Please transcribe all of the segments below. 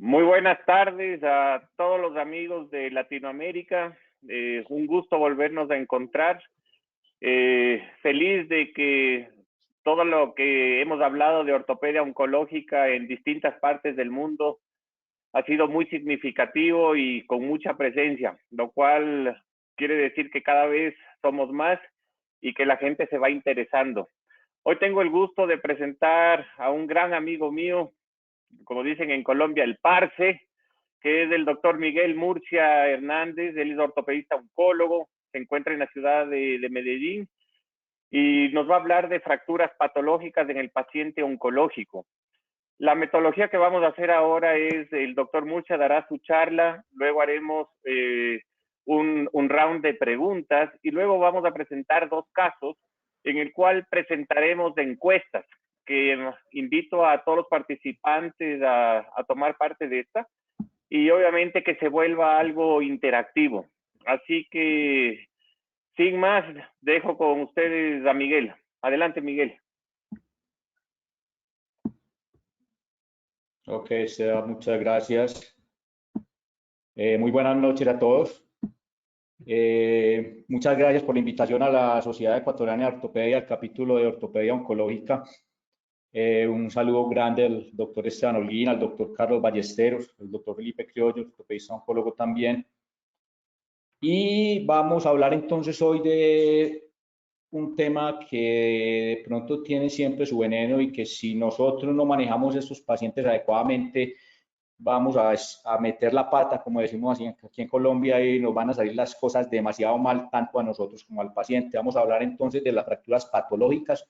Muy buenas tardes a todos los amigos de Latinoamérica. Un gusto volvernos a encontrar. Feliz de que todo lo que hemos hablado de ortopedia oncológica en distintas partes del mundo ha sido muy significativo y con mucha presencia, lo cual quiere decir que cada vez somos más y que la gente se va interesando. Hoy tengo el gusto de presentar a un gran amigo mío, como dicen en Colombia, el parce, que es el doctor Miguel Murcia Hernández. Él es ortopedista oncólogo, se encuentra en la ciudad de Medellín y nos va a hablar de fracturas patológicas en el paciente oncológico. La metodología que vamos a hacer ahora es, el doctor Murcia dará su charla, luego haremos un round de preguntas y luego vamos a presentar dos casos en el cual presentaremos de encuestas, que invito a todos los participantes a tomar parte de esta y obviamente que se vuelva algo interactivo. Así que, sin más, dejo con ustedes a Miguel. Adelante, Miguel. Ok, Seba, muchas gracias. Muy buenas noches a todos. Muchas gracias por la invitación a la Sociedad Ecuatoriana de Ortopedia, al capítulo de Ortopedia Oncológica. Un saludo grande al doctor Esteban Holguín, al doctor Carlos Ballesteros, al doctor Felipe Criollo, ortopedista oncólogo también. Y vamos a hablar entonces hoy de un tema que de pronto tiene siempre su veneno y que si nosotros no manejamos estos pacientes adecuadamente, vamos a meter la pata, como decimos así, aquí en Colombia, y nos van a salir las cosas demasiado mal, tanto a nosotros como al paciente. Vamos a hablar entonces de las fracturas patológicas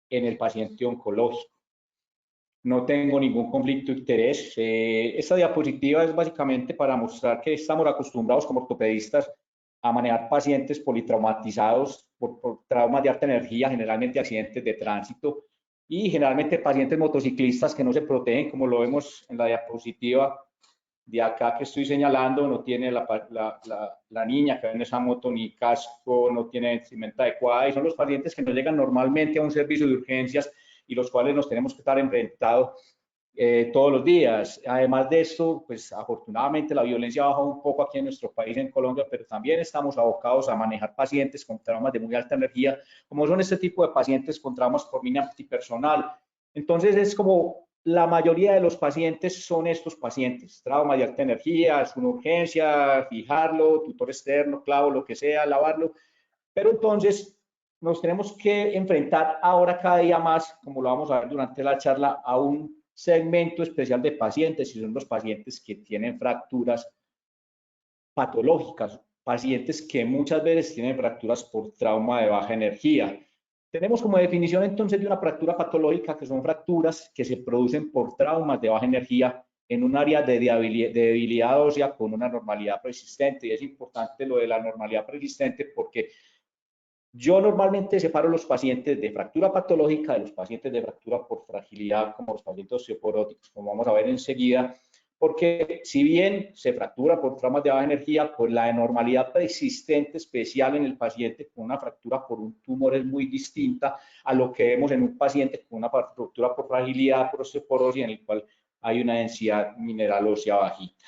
en el paciente oncológico. No tengo ningún conflicto de interés. Esta diapositiva es básicamente para mostrar que estamos acostumbrados como ortopedistas a manejar pacientes politraumatizados por traumas de alta energía, generalmente accidentes de tránsito, y generalmente pacientes motociclistas que no se protegen, como lo vemos en la diapositiva de acá que estoy señalando. No tiene la niña que va en esa moto ni casco, no tiene vestimenta adecuada, y son los pacientes que no llegan normalmente a un servicio de urgencias y los cuales nos tenemos que estar enfrentados todos los días. Además de esto, pues afortunadamente la violencia ha bajado un poco aquí en nuestro país, en Colombia, pero también estamos abocados a manejar pacientes con traumas de muy alta energía, como son este tipo de pacientes con traumas por mina antipersonal. Entonces es como la mayoría de los pacientes son estos pacientes, trauma de alta energía, es una urgencia, fijarlo, tutor externo, clavo, lo que sea, lavarlo, pero entonces nos tenemos que enfrentar ahora cada día más, como lo vamos a ver durante la charla, a un segmento especial de pacientes, y son los pacientes que tienen fracturas patológicas, pacientes que muchas veces tienen fracturas por trauma de baja energía. Tenemos como definición entonces de una fractura patológica que son fracturas que se producen por traumas de baja energía en un área de debilidad ósea con una normalidad persistente. Y es importante lo de la normalidad persistente porque yo normalmente separo los pacientes de fractura patológica de los pacientes de fractura por fragilidad, como los pacientes osteoporóticos, como vamos a ver enseguida, porque si bien se fractura por traumas de baja energía, pues la anormalidad persistente especial en el paciente con una fractura por un tumor es muy distinta a lo que vemos en un paciente con una fractura por fragilidad, por osteoporosis, en el cual hay una densidad mineral ósea bajita.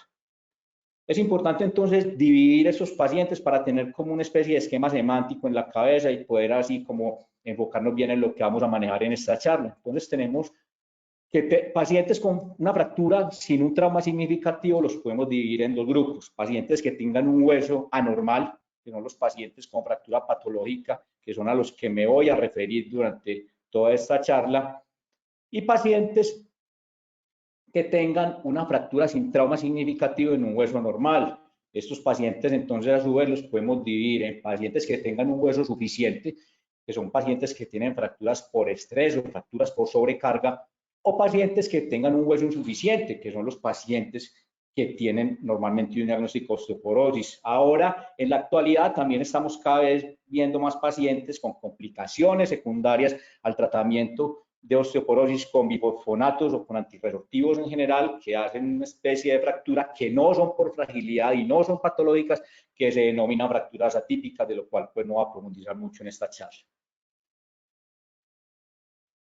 Es importante entonces dividir esos pacientes para tener como una especie de esquema semántico en la cabeza y poder así como enfocarnos bien en lo que vamos a manejar en esta charla. Entonces tenemos que pacientes con una fractura sin un trauma significativo los podemos dividir en dos grupos. Pacientes que tengan un hueso anormal, que son los pacientes con fractura patológica, que son a los que me voy a referir durante toda esta charla, y pacientes que tengan una fractura sin trauma significativo en un hueso normal. Estos pacientes entonces a su vez los podemos dividir en pacientes que tengan un hueso suficiente, que son pacientes que tienen fracturas por estrés o fracturas por sobrecarga, o pacientes que tengan un hueso insuficiente, que son los pacientes que tienen normalmente un diagnóstico de osteoporosis. Ahora, en la actualidad, también estamos cada vez viendo más pacientes con complicaciones secundarias al tratamiento de osteoporosis con bifosfonatos o con antirresortivos en general, que hacen una especie de fractura que no son por fragilidad y no son patológicas, que se denominan fracturas atípicas, de lo cual pues no voy a profundizar mucho en esta charla.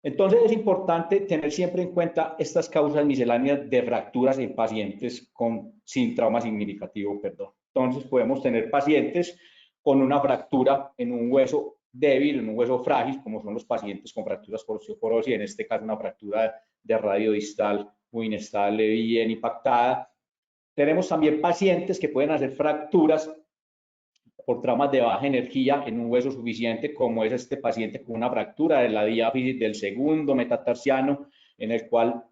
Entonces es importante tener siempre en cuenta estas causas misceláneas de fracturas en pacientes sin trauma significativo, perdón. Entonces podemos tener pacientes con una fractura en un hueso débil, en un hueso frágil, como son los pacientes con fracturas por osteoporosis, en este caso una fractura de radio distal muy inestable, bien impactada. Tenemos también pacientes que pueden hacer fracturas por traumas de baja energía en un hueso suficiente, como es este paciente con una fractura de la diáfisis del segundo metatarsiano, en el cual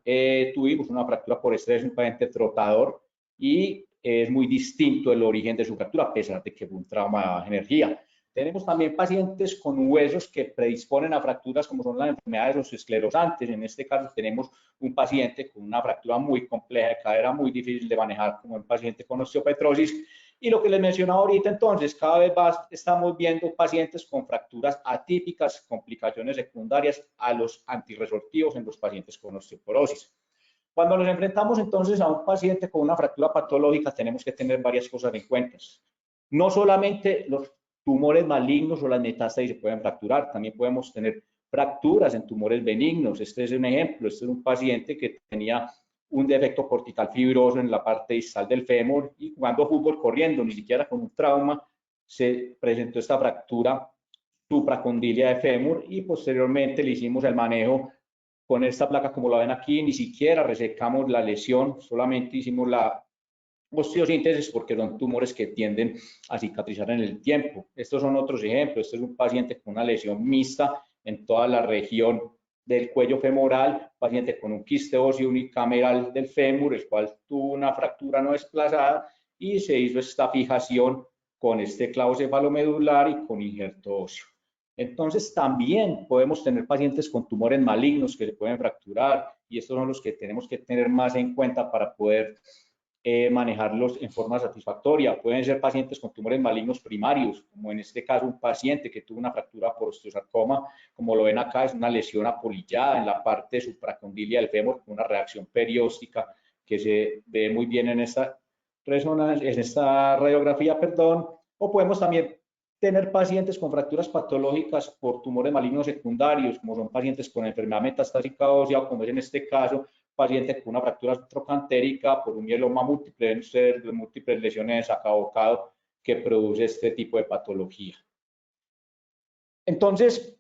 tuvimos una fractura por estrés, un paciente trotador, y es muy distinto el origen de su fractura, a pesar de que fue un trauma de baja energía. Tenemos también pacientes con huesos que predisponen a fracturas, como son las enfermedades osteosclerosantes. En este caso tenemos un paciente con una fractura muy compleja de cadera, muy difícil de manejar, como un paciente con osteopetrosis. Y lo que les mencionaba ahorita, entonces, cada vez más estamos viendo pacientes con fracturas atípicas, complicaciones secundarias a los antirresortivos en los pacientes con osteoporosis. Cuando nos enfrentamos entonces a un paciente con una fractura patológica, tenemos que tener varias cosas en cuenta. No solamente los tumores malignos o las metástasis se pueden fracturar, también podemos tener fracturas en tumores benignos. Este es un ejemplo, este es un paciente que tenía un defecto cortical fibroso en la parte distal del fémur y jugando fútbol, corriendo, ni siquiera con un trauma, se presentó esta fractura supracondilia de fémur y posteriormente le hicimos el manejo con esta placa como la ven aquí, ni siquiera resecamos la lesión, solamente hicimos la osteosíntesis porque son tumores que tienden a cicatrizar en el tiempo. Estos son otros ejemplos. Este es un paciente con una lesión mixta en toda la región del cuello femoral, paciente con un quiste óseo unicameral del fémur, el cual tuvo una fractura no desplazada y se hizo esta fijación con este clavo cefalomedular y con injerto óseo. Entonces también podemos tener pacientes con tumores malignos que se pueden fracturar y estos son los que tenemos que tener más en cuenta para poder manejarlos en forma satisfactoria. Pueden ser pacientes con tumores malignos primarios, como en este caso un paciente que tuvo una fractura por osteosarcoma, como lo ven acá, es una lesión apolillada en la parte supracondilia del fémur con una reacción perióstica que se ve muy bien en esta resonancia, en esta radiografía, perdón, o podemos también tener pacientes con fracturas patológicas por tumores malignos secundarios, como son pacientes con enfermedad metastásica ósea, o como es en este caso, paciente con una fractura trocantérica por un mieloma múltiple, deben ser de múltiples lesiones de sacabocado que produce este tipo de patología. Entonces,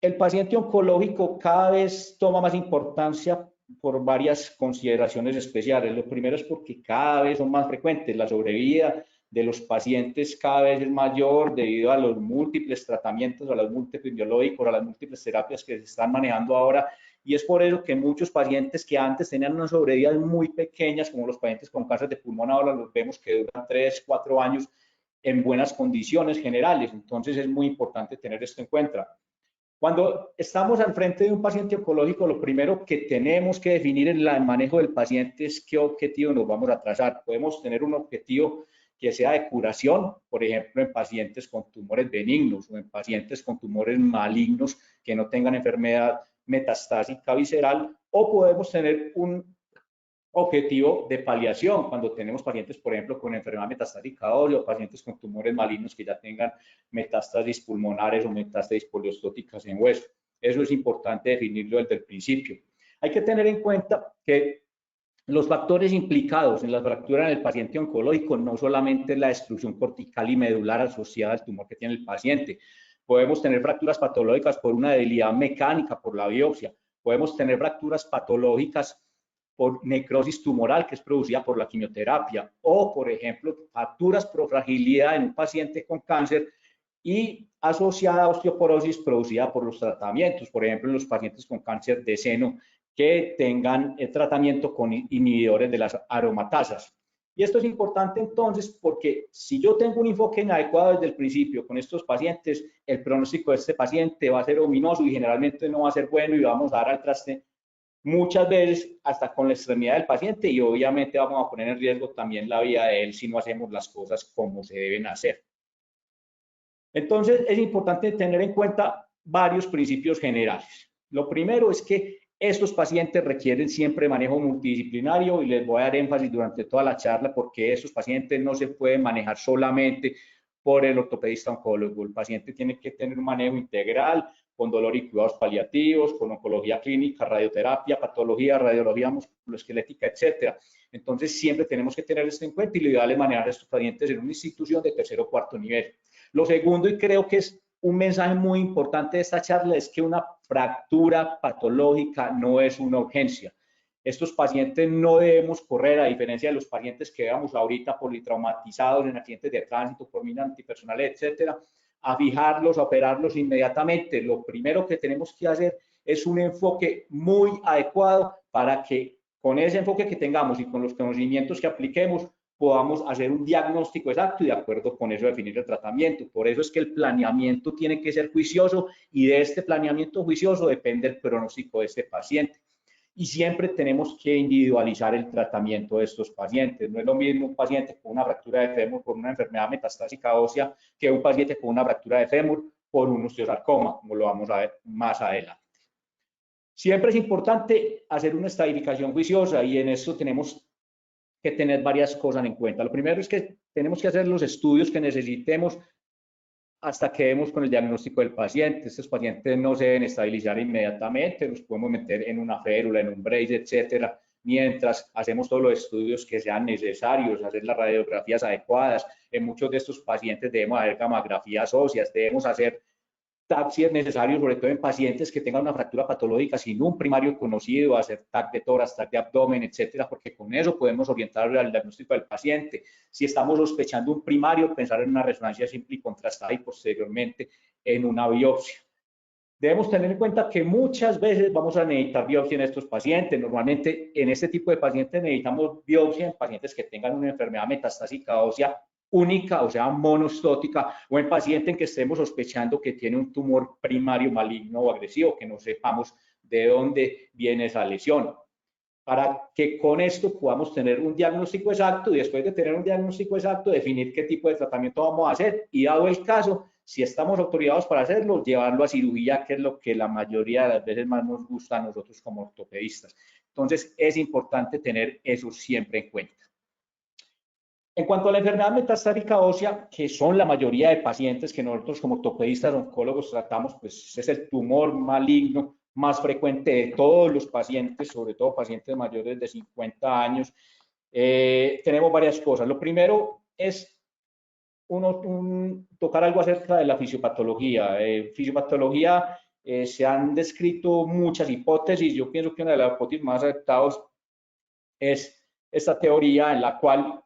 el paciente oncológico cada vez toma más importancia por varias consideraciones especiales. Lo primero es porque cada vez son más frecuentes. La sobrevida de los pacientes cada vez es mayor debido a los múltiples tratamientos, a los múltiples biológicos, a las múltiples terapias que se están manejando ahora. Y es por eso que muchos pacientes que antes tenían unas sobrevidas muy pequeñas, como los pacientes con cáncer de pulmón, ahora los vemos que duran 3, 4 años en buenas condiciones generales. Entonces es muy importante tener esto en cuenta. Cuando estamos al frente de un paciente oncológico, lo primero que tenemos que definir en el manejo del paciente es qué objetivo nos vamos a trazar. Podemos tener un objetivo que sea de curación, por ejemplo, en pacientes con tumores benignos o en pacientes con tumores malignos que no tengan enfermedad metastásica visceral, o podemos tener un objetivo de paliación cuando tenemos pacientes, por ejemplo, con enfermedad metastásica ósea o pacientes con tumores malignos que ya tengan metástasis pulmonares o metástasis poliostóticas en hueso. Eso es importante definirlo desde el principio. Hay que tener en cuenta que los factores implicados en la fractura en el paciente oncológico no solamente la destrucción cortical y medular asociada al tumor que tiene el paciente. Podemos tener fracturas patológicas por una debilidad mecánica, por la biopsia. Podemos tener fracturas patológicas por necrosis tumoral que es producida por la quimioterapia o, por ejemplo, fracturas por fragilidad en un paciente con cáncer y asociada a osteoporosis producida por los tratamientos, por ejemplo, en los pacientes con cáncer de seno que tengan tratamiento con inhibidores de las aromatasas. Y esto es importante entonces porque si yo tengo un enfoque inadecuado desde el principio con estos pacientes, el pronóstico de este paciente va a ser ominoso y generalmente no va a ser bueno y vamos a dar al traste muchas veces hasta con la extremidad del paciente y obviamente vamos a poner en riesgo también la vida de él si no hacemos las cosas como se deben hacer. Entonces es importante tener en cuenta varios principios generales. Lo primero es que estos pacientes requieren siempre manejo multidisciplinario y les voy a dar énfasis durante toda la charla porque estos pacientes no se pueden manejar solamente por el ortopedista oncólogo. El paciente tiene que tener un manejo integral con dolor y cuidados paliativos, con oncología clínica, radioterapia, patología, radiología musculoesquelética, etcétera. Entonces, siempre tenemos que tener esto en cuenta y lo ideal es manejar a estos pacientes en una institución de tercer o cuarto nivel. Lo segundo, y creo que es un mensaje muy importante de esta charla, es que una fractura patológica no es una urgencia. Estos pacientes no debemos correr, a diferencia de los pacientes que veamos ahorita politraumatizados en accidentes de tránsito, por mina antipersonal, etcétera, a fijarlos, a operarlos inmediatamente. Lo primero que tenemos que hacer es un enfoque muy adecuado para que con ese enfoque que tengamos y con los conocimientos que apliquemos podamos hacer un diagnóstico exacto y de acuerdo con eso definir el tratamiento. Por eso es que el planeamiento tiene que ser juicioso y de este planeamiento juicioso depende el pronóstico de este paciente. Y siempre tenemos que individualizar el tratamiento de estos pacientes. No es lo mismo un paciente con una fractura de fémur por una enfermedad metastásica ósea que un paciente con una fractura de fémur por un osteosarcoma, como lo vamos a ver más adelante. Siempre es importante hacer una estadificación juiciosa y en eso tenemos que tener varias cosas en cuenta. Lo primero es que tenemos que hacer los estudios que necesitemos hasta que demos con el diagnóstico del paciente. Estos pacientes no se deben estabilizar inmediatamente, los podemos meter en una férula, en un brace, etcétera, mientras hacemos todos los estudios que sean necesarios, hacer las radiografías adecuadas. En muchos de estos pacientes debemos hacer gamografías óseas, debemos hacer TAC si es necesario, sobre todo en pacientes que tengan una fractura patológica sin un primario conocido, hacer TAC de tórax, TAC de abdomen, etcétera, porque con eso podemos orientar al diagnóstico del paciente. Si estamos sospechando un primario, pensar en una resonancia simple y contrastada y posteriormente en una biopsia. Debemos tener en cuenta que muchas veces vamos a necesitar biopsia en estos pacientes. Normalmente en este tipo de pacientes necesitamos biopsia en pacientes que tengan una enfermedad metastásica ósea única, o sea, monostótica, o en paciente en que estemos sospechando que tiene un tumor primario maligno o agresivo, que no sepamos de dónde viene esa lesión. Para que con esto podamos tener un diagnóstico exacto y después de tener un diagnóstico exacto, definir qué tipo de tratamiento vamos a hacer y dado el caso, si estamos autorizados para hacerlo, llevarlo a cirugía, que es lo que la mayoría de las veces más nos gusta a nosotros como ortopedistas. Entonces, es importante tener eso siempre en cuenta. En cuanto a la enfermedad metastásica ósea, que son la mayoría de pacientes que nosotros como ortopedistas oncólogos tratamos, pues es el tumor maligno más frecuente de todos los pacientes, sobre todo pacientes mayores de 50 años. Tenemos varias cosas. Lo primero es tocar algo acerca de la fisiopatología. Fisiopatología, se han descrito muchas hipótesis. Yo pienso que una de las hipótesis más aceptadas es esta teoría en la cual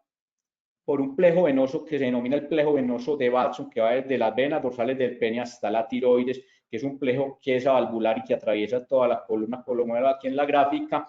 por un plejo venoso que se denomina el plejo venoso de Watson, que va desde las venas dorsales del pene hasta la tiroides, que es un plejo que es valvular y que atraviesa toda la columna, como lo muevo aquí en la gráfica.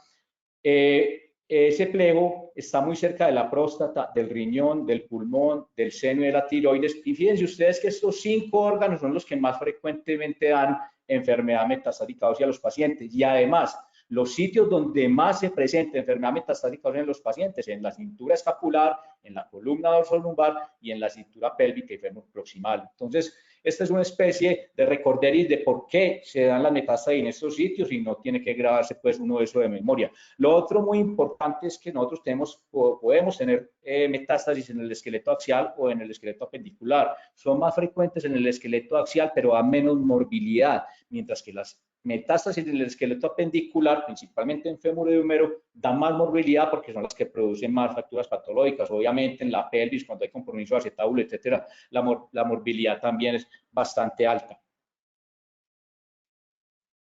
Ese plejo está muy cerca de la próstata, del riñón, del pulmón, del seno y de la tiroides. Y fíjense ustedes que estos 5 órganos son los que más frecuentemente dan enfermedad metastásica ósea a los pacientes. Y además, los sitios donde más se presenta enfermedad metastásica ósea en los pacientes, en la cintura escapular, en la columna dorsolumbar y en la cintura pélvica y fémur proximal. Entonces, esta es una especie de recorderis de por qué se dan las metástasis en estos sitios y no tiene que grabarse pues uno de eso de memoria. Lo otro muy importante es que nosotros podemos tener metástasis en el esqueleto axial o en el esqueleto apendicular. Son más frecuentes en el esqueleto axial, pero a menos morbilidad, mientras que las metástasis en el esqueleto apendicular, principalmente en fémur y húmero, dan más morbilidad porque son las que producen más fracturas patológicas. Obviamente en la pelvis, cuando hay compromiso de acetábulo, etcétera, la morbilidad también es bastante alta.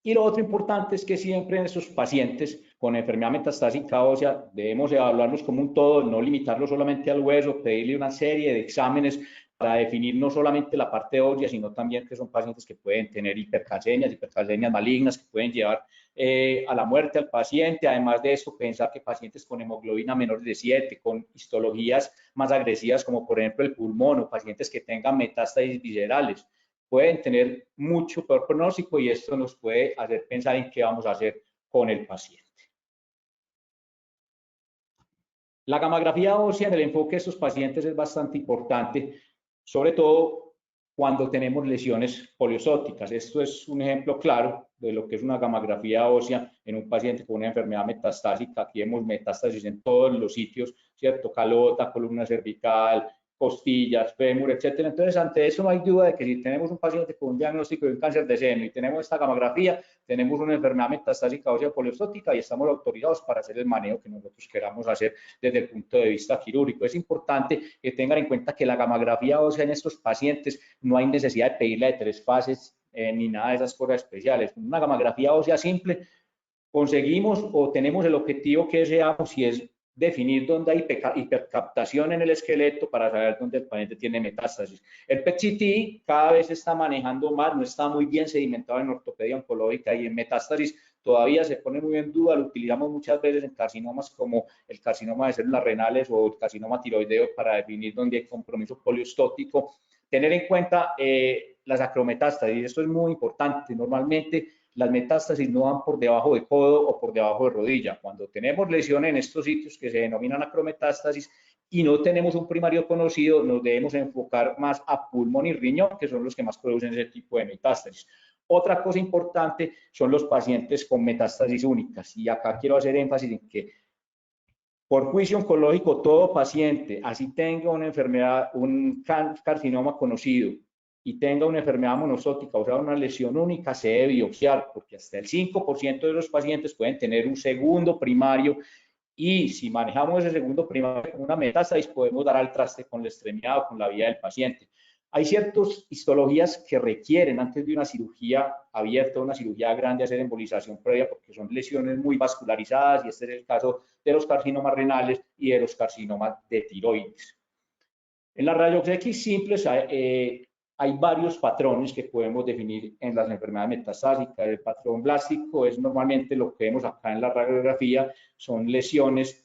Y lo otro importante es que siempre en esos pacientes con enfermedad metastásica ósea debemos evaluarlos como un todo, no limitarlos solamente al hueso, pedirle una serie de exámenes para definir no solamente la parte ósea, sino también que son pacientes que pueden tener hipercalcemias malignas que pueden llevar a la muerte al paciente. Además de eso, pensar que pacientes con hemoglobina menor de 7, con histologías más agresivas como por ejemplo el pulmón o pacientes que tengan metástasis viscerales, pueden tener mucho peor pronóstico y esto nos puede hacer pensar en qué vamos a hacer con el paciente. La gamografía ósea en el enfoque de estos pacientes es bastante importante, sobre todo cuando tenemos lesiones poliosóticas. Esto es un ejemplo claro de lo que es una gamografía ósea en un paciente con una enfermedad metastásica. Aquí vemos metástasis en todos los sitios, ¿cierto? Calota, columna cervical, costillas, fémur, etcétera. Entonces, ante eso no hay duda de que si tenemos un paciente con un diagnóstico de un cáncer de seno y tenemos esta gamografía, tenemos una enfermedad metastásica ósea poliostótica y estamos autorizados para hacer el manejo que nosotros queramos hacer desde el punto de vista quirúrgico. Es importante que tengan en cuenta que la gamografía ósea en estos pacientes no hay necesidad de pedirla de 3 fases ni nada de esas cosas especiales. Una gamografía ósea simple conseguimos o tenemos el objetivo que deseamos y es definir dónde hay hipercaptación en el esqueleto para saber dónde el paciente tiene metástasis. El PET-CT cada vez se está manejando más, no está muy bien sedimentado en ortopedia oncológica y en metástasis todavía se pone muy en duda, lo utilizamos muchas veces en carcinomas como el carcinoma de células renales o el carcinoma tiroideo para definir dónde hay compromiso poliostótico. Tener en cuenta las acrometástasis, esto es muy importante, normalmente las metástasis no van por debajo de codo o por debajo de rodilla. Cuando tenemos lesiones en estos sitios que se denominan acrometástasis y no tenemos un primario conocido, nos debemos enfocar más a pulmón y riñón, que son los que más producen ese tipo de metástasis. Otra cosa importante son los pacientes con metástasis únicas. Y acá quiero hacer énfasis en que por juicio oncológico, todo paciente, así tenga una enfermedad, un carcinoma conocido, y tenga una enfermedad monosótica, o sea, una lesión única, se debe biopsiar, porque hasta el 5% de los pacientes pueden tener un segundo primario y si manejamos ese segundo primario con una metástasis, podemos dar al traste con la extremidad o con la vida del paciente. Hay ciertas histologías que requieren, antes de una cirugía abierta o una cirugía grande, hacer embolización previa, porque son lesiones muy vascularizadas, y este es el caso de los carcinomas renales y de los carcinomas de tiroides. En la rayos X simples hay varios patrones que podemos definir en las enfermedades metastásicas. El patrón blástico es normalmente lo que vemos acá en la radiografía, son lesiones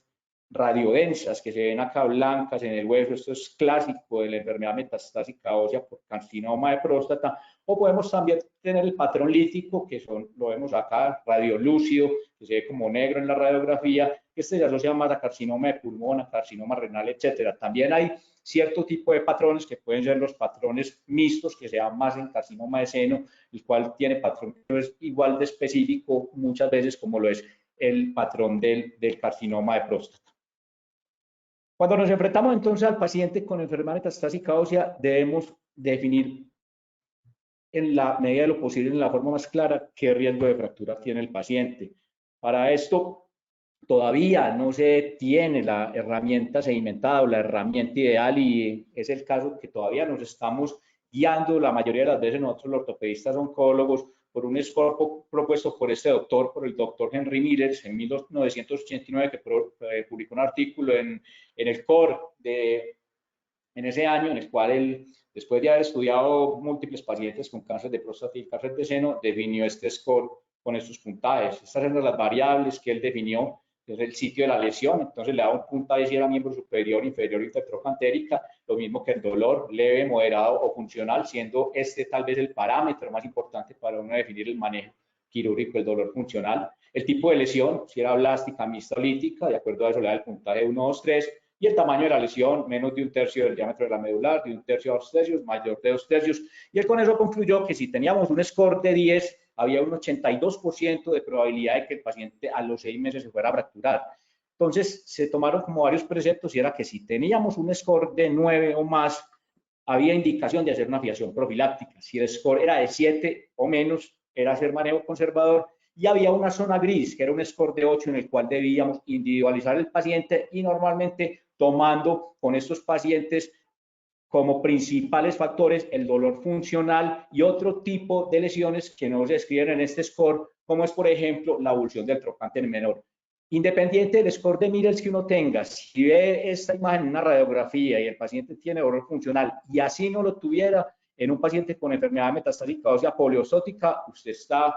radiodensas que se ven acá blancas en el hueso. Esto es clásico de la enfermedad metastásica ósea por carcinoma de próstata. O podemos también tener el patrón lítico, que lo vemos acá, radiolúcido, que se ve como negro en la radiografía. Este se asocia más a carcinoma de pulmón, a carcinoma renal, etcétera. También hay cierto tipo de patrones que pueden ser los patrones mixtos, que se dan más en carcinoma de seno, el cual tiene patrón que no es igual de específico muchas veces como lo es el patrón del carcinoma de próstata. Cuando nos enfrentamos entonces al paciente con enfermedad metastásica ósea, debemos definir en la medida de lo posible, en la forma más clara, qué riesgo de fractura tiene el paciente. Para esto, todavía no se tiene la herramienta sedimentada o la herramienta ideal, y es el caso que todavía nos estamos guiando la mayoría de las veces nosotros los ortopedistas oncólogos por un score propuesto por el doctor Henry Miller en 1989, que publicó un artículo en el CORE en ese año, en el cual él, después de haber estudiado múltiples pacientes con cáncer de próstata y cáncer de seno, definió este score con estos puntajes. Estas eran las variables que él definió desde el sitio de la lesión. Entonces le daba un puntaje si era miembro superior, inferior, intertrocantérica, lo mismo que el dolor leve, moderado o funcional, siendo este tal vez el parámetro más importante para uno definir el manejo quirúrgico, el dolor funcional. El tipo de lesión, si era blástica, mixta o lítica, de acuerdo a eso le da el puntaje 1, 2, 3, y el tamaño de la lesión, menos de 1/3 del diámetro de la medular, de 1/3 a 2/3, mayor de 2/3, y él con eso concluyó que si teníamos un score de 10, había un 82% de probabilidad de que el paciente a los 6 meses se fuera a fracturar. Entonces, se tomaron como varios preceptos, y era que si teníamos un score de 9 o más, había indicación de hacer una fijación profiláctica. Si el score era de 7 o menos, era hacer manejo conservador, y había una zona gris, que era un score de 8, en el cual debíamos individualizar el paciente, y normalmente tomando con estos pacientes como principales factores el dolor funcional y otro tipo de lesiones que no se escriben en este score, como es, por ejemplo, la avulsión del trocánter menor. Independiente del score de Miller que uno tenga, si ve esta imagen en una radiografía y el paciente tiene dolor funcional y así no lo tuviera en un paciente con enfermedad metastásica ósea poliostótica, usted está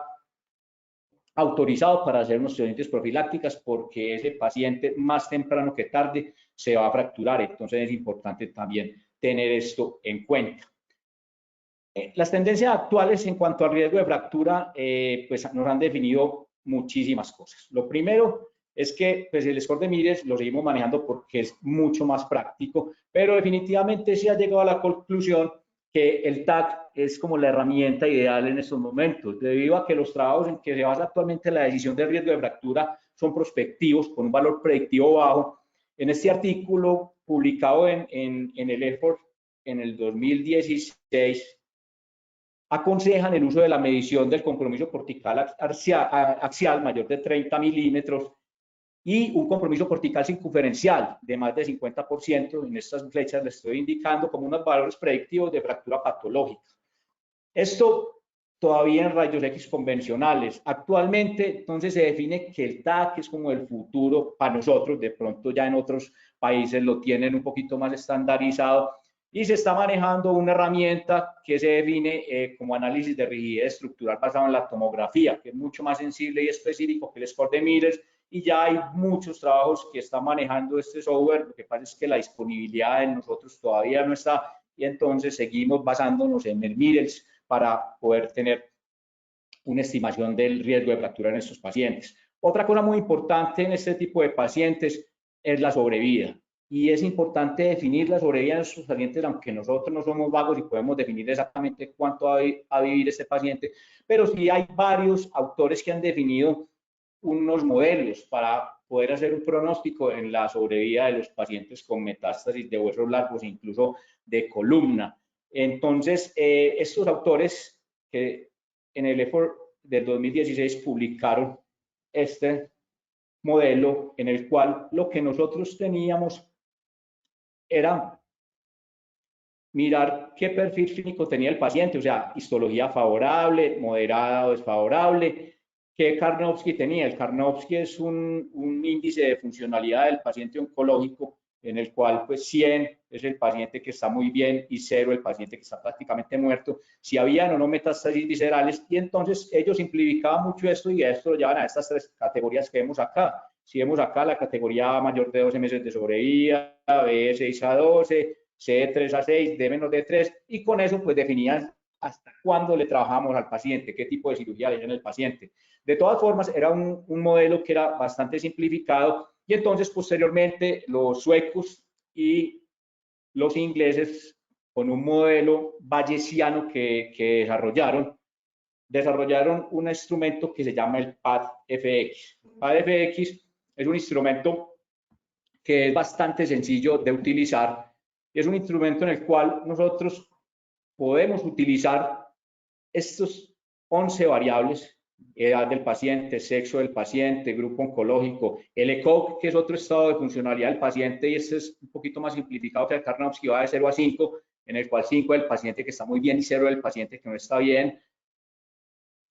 autorizado para hacer unos sesiones profilácticas, porque ese paciente más temprano que tarde se va a fracturar. Entonces es importante también tener esto en cuenta. Las tendencias actuales en cuanto al riesgo de fractura pues nos han definido muchísimas cosas. Lo primero es que pues, el score de Miller lo seguimos manejando porque es mucho más práctico, pero definitivamente se ha llegado a la conclusión que el TAC es como la herramienta ideal en estos momentos, debido a que los trabajos en que se basa actualmente la decisión de riesgo de fractura son prospectivos, con un valor predictivo bajo. En este artículo publicado en el EFORT en el 2016, aconsejan el uso de la medición del compromiso cortical axial mayor de 30 milímetros y un compromiso cortical circunferencial de más de 50%. En estas flechas les estoy indicando como unos valores predictivos de fractura patológica. Esto todavía en rayos X convencionales. Actualmente, entonces, se define que el TAC es como el futuro para nosotros. De pronto ya en otros países lo tienen un poquito más estandarizado y se está manejando una herramienta que se define como análisis de rigidez estructural basado en la tomografía, que es mucho más sensible y específico que el score de Miller, y ya hay muchos trabajos que están manejando este software. Lo que pasa es que la disponibilidad en nosotros todavía no está, y entonces seguimos basándonos en el Mires para poder tener una estimación del riesgo de fractura en estos pacientes. Otra cosa muy importante en este tipo de pacientes es la sobrevida. Y es importante definir la sobrevida de estos pacientes, aunque nosotros no somos vagos y podemos definir exactamente cuánto va a vivir este paciente, pero sí hay varios autores que han definido unos modelos para poder hacer un pronóstico en la sobrevida de los pacientes con metástasis de huesos largos, incluso de columna. Entonces, estos autores que en el EFORT del 2016 publicaron este modelo en el cual lo que nosotros teníamos era mirar qué perfil clínico tenía el paciente, o sea, histología favorable, moderada o desfavorable, qué Karnofsky tenía. El Karnofsky es un índice de funcionalidad del paciente oncológico en el cual pues 100 es el paciente que está muy bien y 0 el paciente que está prácticamente muerto, si habían o no metástasis viscerales, y entonces ellos simplificaban mucho esto y esto lo llevan a estas 3 categorías que vemos acá. Si vemos acá la categoría mayor de 12 meses de sobrevida, B6 a 12, C de 3 a 6, D menos de 3, y con eso pues definían hasta cuándo le trabajamos al paciente, qué tipo de cirugía le hacían al paciente. De todas formas, era un modelo que era bastante simplificado, y entonces posteriormente los suecos y los ingleses, con un modelo bayesiano que desarrollaron un instrumento que se llama el PAD-FX. PAD-FX es un instrumento que es bastante sencillo de utilizar. Es un instrumento en el cual nosotros podemos utilizar estos 11 variables: edad del paciente, sexo del paciente, grupo oncológico, el ECOG, que es otro estado de funcionalidad del paciente, y este es un poquito más simplificado que el Karnofsky, va de 0 a 5, en el cual 5 es el paciente que está muy bien y 0 es el paciente que no está bien.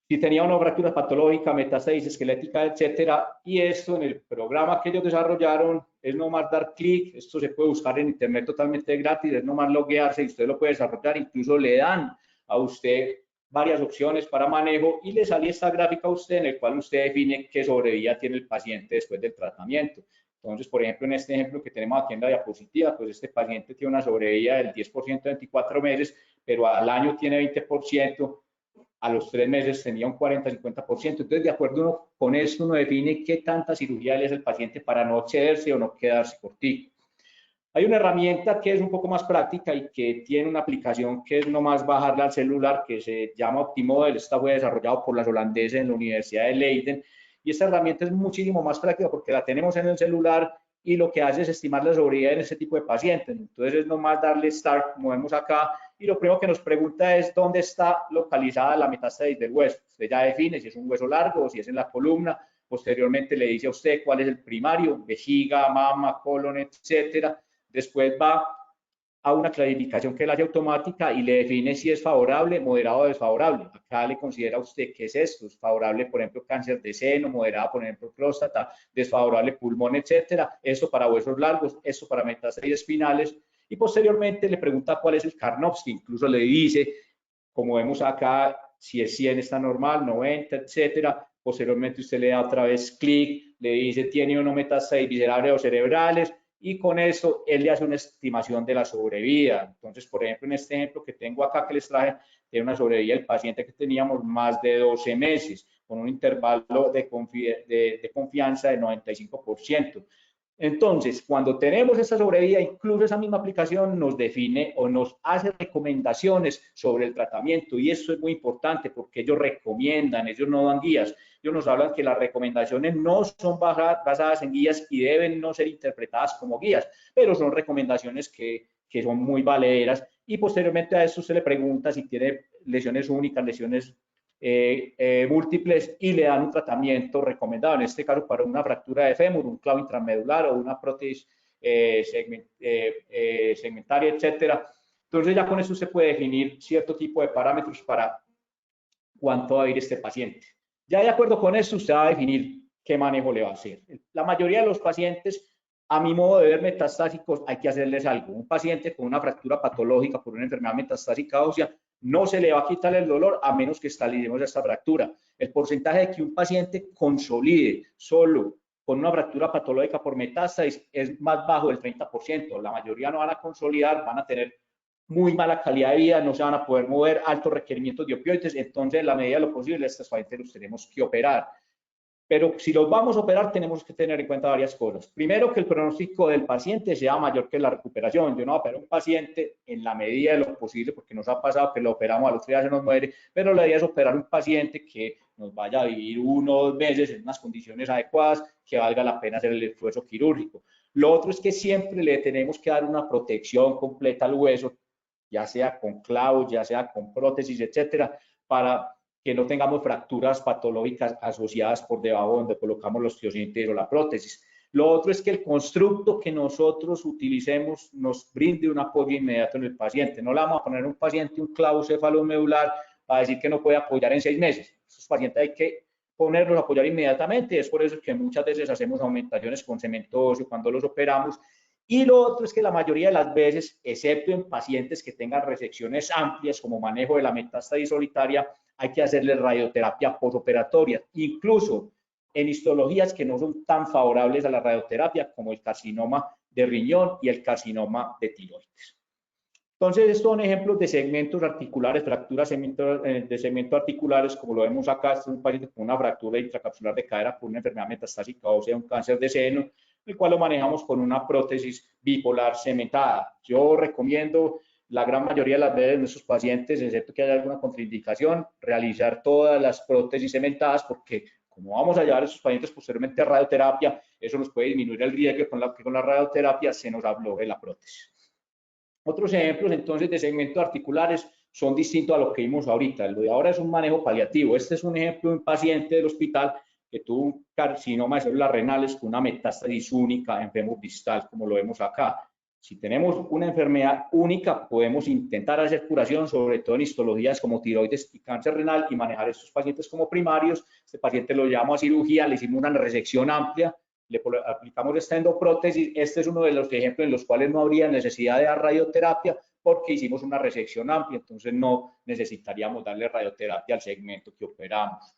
Si tenía una fractura patológica, metástasis esquelética, etcétera. Y esto en el programa que ellos desarrollaron es nomás dar clic. Esto se puede buscar en internet totalmente gratis, es nomás loguearse y usted lo puede desarrollar. Incluso le dan a usted varias opciones para manejo y le sale esta gráfica a usted en el cual usted define qué sobrevida tiene el paciente después del tratamiento. Entonces, por ejemplo, en este ejemplo que tenemos aquí en la diapositiva, pues este paciente tiene una sobrevida del 10% de 24 meses, pero al año tiene 20%, a los 3 meses tenía un 40-50%. Entonces, de acuerdo con esto, uno define qué tanta cirugía le hace el paciente para no excederse o no quedarse cortico. Hay una herramienta que es un poco más práctica y que tiene una aplicación que es nomás bajarla al celular, que se llama OptiModel. Esta fue desarrollada por las holandeses en la Universidad de Leiden, y esta herramienta es muchísimo más práctica porque la tenemos en el celular y lo que hace es estimar la sobrevida en este tipo de pacientes. Entonces es nomás darle Start, como vemos acá, y lo primero que nos pregunta es dónde está localizada la metástasis del hueso. Usted ya define si es un hueso largo o si es en la columna. Posteriormente le dice a usted cuál es el primario: vejiga, mama, colon, etcétera. Después va a una clasificación que es la automática y le define si es favorable, moderado o desfavorable. Acá le considera a usted qué es esto: es favorable, por ejemplo, cáncer de seno; moderada, por ejemplo, próstata; desfavorable, pulmón, etcétera. Esto para huesos largos, esto para metástasis espinales. Y posteriormente le pregunta cuál es el Karnofsky. Incluso le dice, como vemos acá, si es 100 está normal, 90, etcétera. Posteriormente usted le da otra vez clic, le dice tiene o no metástasis viscerales o cerebrales, y con eso él le hace una estimación de la sobrevida. Entonces, por ejemplo, en este ejemplo que tengo acá que les traje, tiene una sobrevida el paciente que teníamos más de 12 meses, con un intervalo de confianza de 95%. Entonces, cuando tenemos esta sobrevida, incluso esa misma aplicación nos define o nos hace recomendaciones sobre el tratamiento, y eso es muy importante porque ellos recomiendan, ellos no dan guías. Ellos nos hablan que las recomendaciones no son basadas en guías y deben no ser interpretadas como guías, pero son recomendaciones que son muy valederas, y posteriormente a eso se le pregunta si tiene lesiones únicas, lesiones múltiples, y le dan un tratamiento recomendado, en este caso para una fractura de fémur, un clavo intramedular o una prótesis segmentaria, etcétera. Entonces ya con eso se puede definir cierto tipo de parámetros para cuánto va a ir este paciente. Ya de acuerdo con eso, usted va a definir qué manejo le va a hacer. La mayoría de los pacientes, a mi modo de ver, metastásicos, hay que hacerles algo. Un paciente con una fractura patológica por una enfermedad metastásica ósea, no se le va a quitar el dolor a menos que estalicemos esta fractura. El porcentaje de que un paciente consolide solo con una fractura patológica por metástasis es más bajo del 30%. La mayoría no van a consolidar, van a tener muy mala calidad de vida, no se van a poder mover, altos requerimientos de opioides. Entonces, en la medida de lo posible, estos pacientes los tenemos que operar. Pero si los vamos a operar, tenemos que tener en cuenta varias cosas. Primero, que el pronóstico del paciente sea mayor que la recuperación. Yo no voy a operar a un paciente en la medida de lo posible, porque nos ha pasado que lo operamos, al otro día se nos muere, pero la idea es operar a un paciente que nos vaya a vivir 1 o 2 meses en unas condiciones adecuadas, que valga la pena hacer el esfuerzo quirúrgico. Lo otro es que siempre le tenemos que dar una protección completa al hueso, ya sea con clavos, ya sea con prótesis, etcétera, para que no tengamos fracturas patológicas asociadas por debajo donde colocamos los tiocientes o la prótesis. Lo otro es que el constructo que nosotros utilicemos nos brinde un apoyo inmediato en el paciente. No le vamos a poner a un paciente un clavo cefalomedular para decir que no puede apoyar en 6 meses. Esos pacientes hay que ponerlos a apoyar inmediatamente. Es por eso que muchas veces hacemos aumentaciones con cemento óseo cuando los operamos. Y lo otro es que la mayoría de las veces, excepto en pacientes que tengan resecciones amplias como manejo de la metástasis solitaria, hay que hacerle radioterapia postoperatoria, incluso en histologías que no son tan favorables a la radioterapia como el carcinoma de riñón y el carcinoma de tiroides. Entonces, estos son ejemplos de segmentos articulares, fracturas de segmentos articulares, como lo vemos acá. Este es un paciente con una fractura intracapsular de cadera por una enfermedad metastásica ósea, un cáncer de seno, el cual lo manejamos con una prótesis bipolar cementada. Yo recomiendo la gran mayoría de las veces en nuestros pacientes, excepto que haya alguna contraindicación, realizar todas las prótesis cementadas, porque como vamos a llevar a esos pacientes posteriormente a radioterapia, eso nos puede disminuir el riesgo que con la radioterapia se nos afloje la prótesis. Otros ejemplos entonces de segmentos articulares son distintos a lo que vimos ahorita. Lo de ahora es un manejo paliativo. Este es un ejemplo de un paciente del hospital que tuvo un carcinoma de células renales con una metástasis única en fémur distal, como lo vemos acá. Si tenemos una enfermedad única, podemos intentar hacer curación, sobre todo en histologías como tiroides y cáncer renal, y manejar a estos pacientes como primarios. Este paciente lo llevamos a cirugía, le hicimos una resección amplia, le aplicamos esta endoprótesis. Este es uno de los ejemplos en los cuales no habría necesidad de dar radioterapia porque hicimos una resección amplia, entonces no necesitaríamos darle radioterapia al segmento que operamos.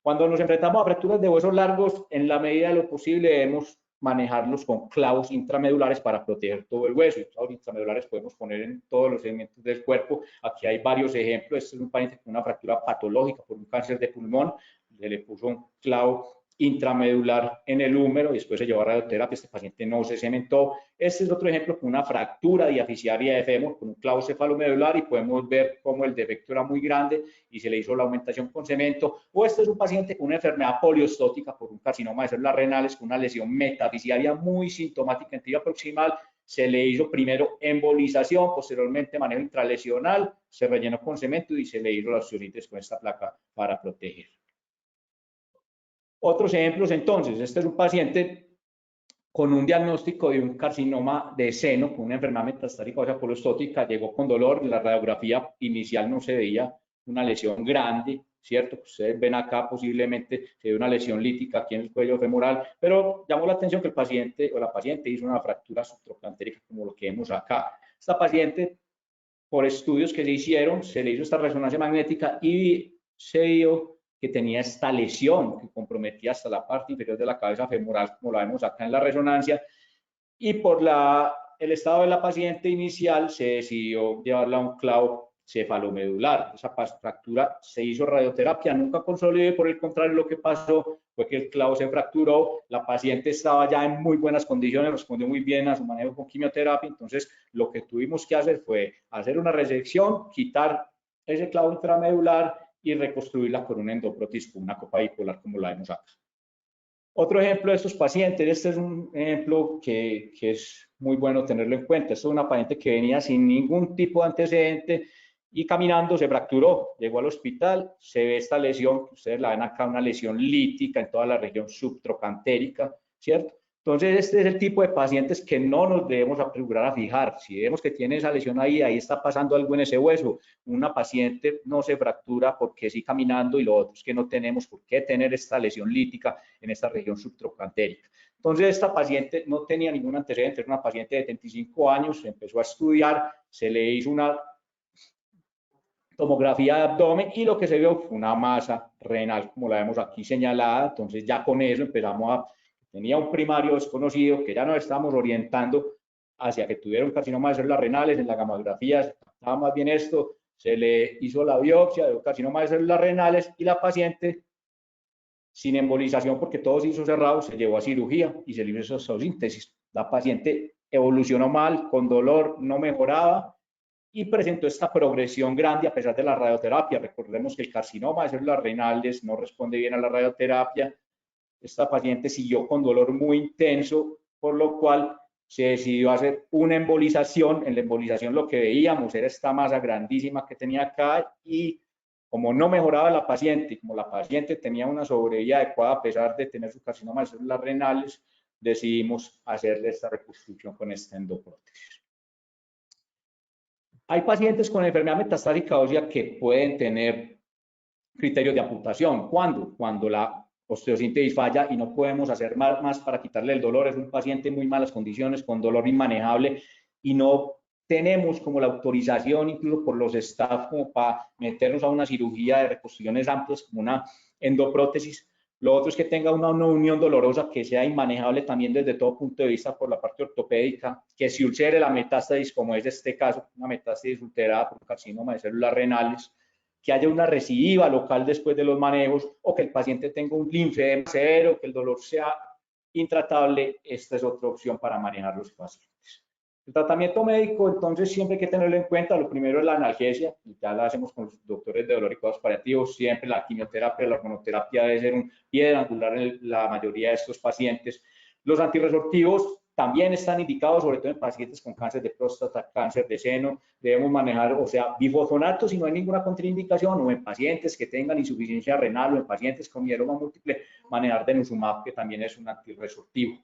Cuando nos enfrentamos a fracturas de huesos largos, en la medida de lo posible debemos manejarlos con clavos intramedulares para proteger todo el hueso. Y clavos intramedulares podemos poner en todos los segmentos del cuerpo. Aquí hay varios ejemplos. Este es un paciente con una fractura patológica por un cáncer de pulmón. Se le puso un clavo intramedular en el húmero y después se llevó a radioterapia. Este paciente no se cementó. Este es otro ejemplo con una fractura diaficiaria de fémur con un clavo cefalomedular, y podemos ver cómo el defecto era muy grande y se le hizo la aumentación con cemento. O este es un paciente con una enfermedad poliostótica por un carcinoma de células renales con una lesión metafisiaria muy sintomática en tibia proximal. Se le hizo primero embolización, posteriormente manejo intralesional, se rellenó con cemento y se le hizo las osteocitis con esta placa para proteger. Otros ejemplos entonces, este es un paciente con un diagnóstico de un carcinoma de seno, con una enfermedad metastática ósea poliostótica, llegó con dolor, la radiografía inicial no se veía una lesión grande, ¿cierto? Ustedes ven acá posiblemente se ve una lesión lítica aquí en el cuello femoral, pero llamó la atención que el paciente o la paciente hizo una fractura subtrocantérica como lo que vemos acá. Esta paciente, por estudios que se hicieron, se le hizo esta resonancia magnética y se dio que tenía esta lesión que comprometía hasta la parte inferior de la cabeza femoral, como la vemos acá en la resonancia, y por el estado de la paciente inicial se decidió llevarla a un clavo cefalomedular. Esa fractura se hizo radioterapia, nunca consolidó, y por el contrario lo que pasó fue que el clavo se fracturó, la paciente estaba ya en muy buenas condiciones, respondió muy bien a su manejo con quimioterapia. Entonces lo que tuvimos que hacer fue hacer una resección, quitar ese clavo intramedular y reconstruirla con una endoprótesis, con una copa bipolar como la vemos acá. Otro ejemplo de estos pacientes, este es un ejemplo que es muy bueno tenerlo en cuenta. Esta es una paciente que venía sin ningún tipo de antecedente y caminando se fracturó, llegó al hospital, se ve esta lesión, ustedes la ven acá, una lesión lítica en toda la región subtrocantérica, ¿cierto? Entonces, este es el tipo de pacientes que no nos debemos apresurar a fijar. Si vemos que tiene esa lesión ahí está pasando algo en ese hueso. Una paciente no se fractura porque sí caminando, y lo otro es que no tenemos por qué tener esta lesión lítica en esta región subtrocantérica. Entonces, esta paciente no tenía ningún antecedente, era una paciente de 75 años, empezó a estudiar, se le hizo una tomografía de abdomen y lo que se vio fue una masa renal, como la vemos aquí señalada. Entonces, ya con eso empezamos a... Tenía un primario desconocido que ya nos estábamos orientando hacia que tuviera un carcinoma de células renales. En la gamografía estaba más bien esto, se le hizo la biopsia de un carcinoma de células renales y la paciente, sin embolización porque todo se hizo cerrado, se llevó a cirugía y se le hizo osteosíntesis. La paciente evolucionó mal, con dolor, no mejoraba y presentó esta progresión grande a pesar de la radioterapia. Recordemos que el carcinoma de células renales no responde bien a la radioterapia. Esta paciente siguió con dolor muy intenso, por lo cual se decidió hacer una embolización. En la embolización lo que veíamos era esta masa grandísima que tenía acá, y como no mejoraba la paciente, como la paciente tenía una sobrevida adecuada a pesar de tener su carcinoma de células renales, decidimos hacerle esta reconstrucción con esta endoprótesis. Hay pacientes con enfermedad metastásica ósea que pueden tener criterios de amputación. ¿Cuándo? Cuando la osteosíntesis falla y no podemos hacer más para quitarle el dolor. Es un paciente en muy malas condiciones, con dolor inmanejable, y no tenemos como la autorización, incluso por los staff, como para meternos a una cirugía de reconstrucciones amplias como una endoprótesis. Lo otro es que tenga una unión dolorosa que sea inmanejable también desde todo punto de vista por la parte ortopédica, que se ulcere la metástasis, como es este caso, una metástasis ulcerada por carcinoma de células renales, que haya una recidiva local después de los manejos, o que el paciente tenga un linfedema severo, que el dolor sea intratable. Esta es otra opción para manejar los pacientes. El tratamiento médico, entonces, siempre hay que tenerlo en cuenta. Lo primero es la analgesia, y ya la hacemos con los doctores de dolor y cuidados paliativos. Siempre la quimioterapia, la hormonoterapia debe ser un piedra angular en la mayoría de estos pacientes. Los antirresortivos también están indicados, sobre todo en pacientes con cáncer de próstata, cáncer de seno. Debemos manejar, o sea, bifosfonato si no hay ninguna contraindicación, o en pacientes que tengan insuficiencia renal, o en pacientes con mieloma múltiple, manejar denosumab, que también es un antirresortivo.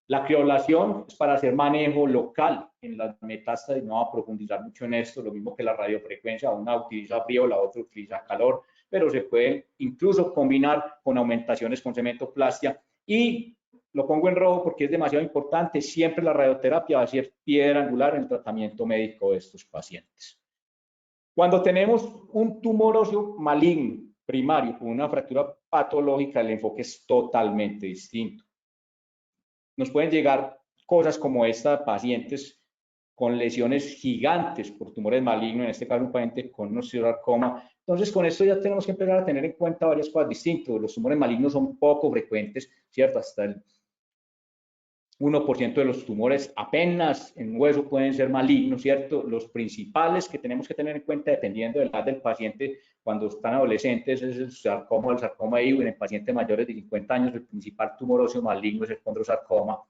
La criolación es para hacer manejo local en las metástasis. No va a profundizar mucho en esto, lo mismo que la radiofrecuencia. Una utiliza frío, la otra utiliza calor, pero se pueden incluso combinar con aumentaciones con cementoplastia. Y lo pongo en rojo porque es demasiado importante, siempre la radioterapia va a ser piedra angular en el tratamiento médico de estos pacientes. Cuando tenemos un tumor óseo maligno primario con una fractura patológica, el enfoque es totalmente distinto. Nos pueden llegar cosas como esta, pacientes con lesiones gigantes por tumores malignos, en este caso un paciente con un osteosarcoma. Entonces, con esto ya tenemos que empezar a tener en cuenta varias cosas distintas. Los tumores malignos son poco frecuentes, ¿cierto? Hasta el 1% de los tumores apenas en hueso pueden ser malignos, ¿cierto? Los principales que tenemos que tener en cuenta, dependiendo de la edad del paciente, cuando están adolescentes, es el sarcoma, el sarcoma Ewing. En pacientes mayores de 50 años, el principal tumor óseo maligno es el condrosarcoma.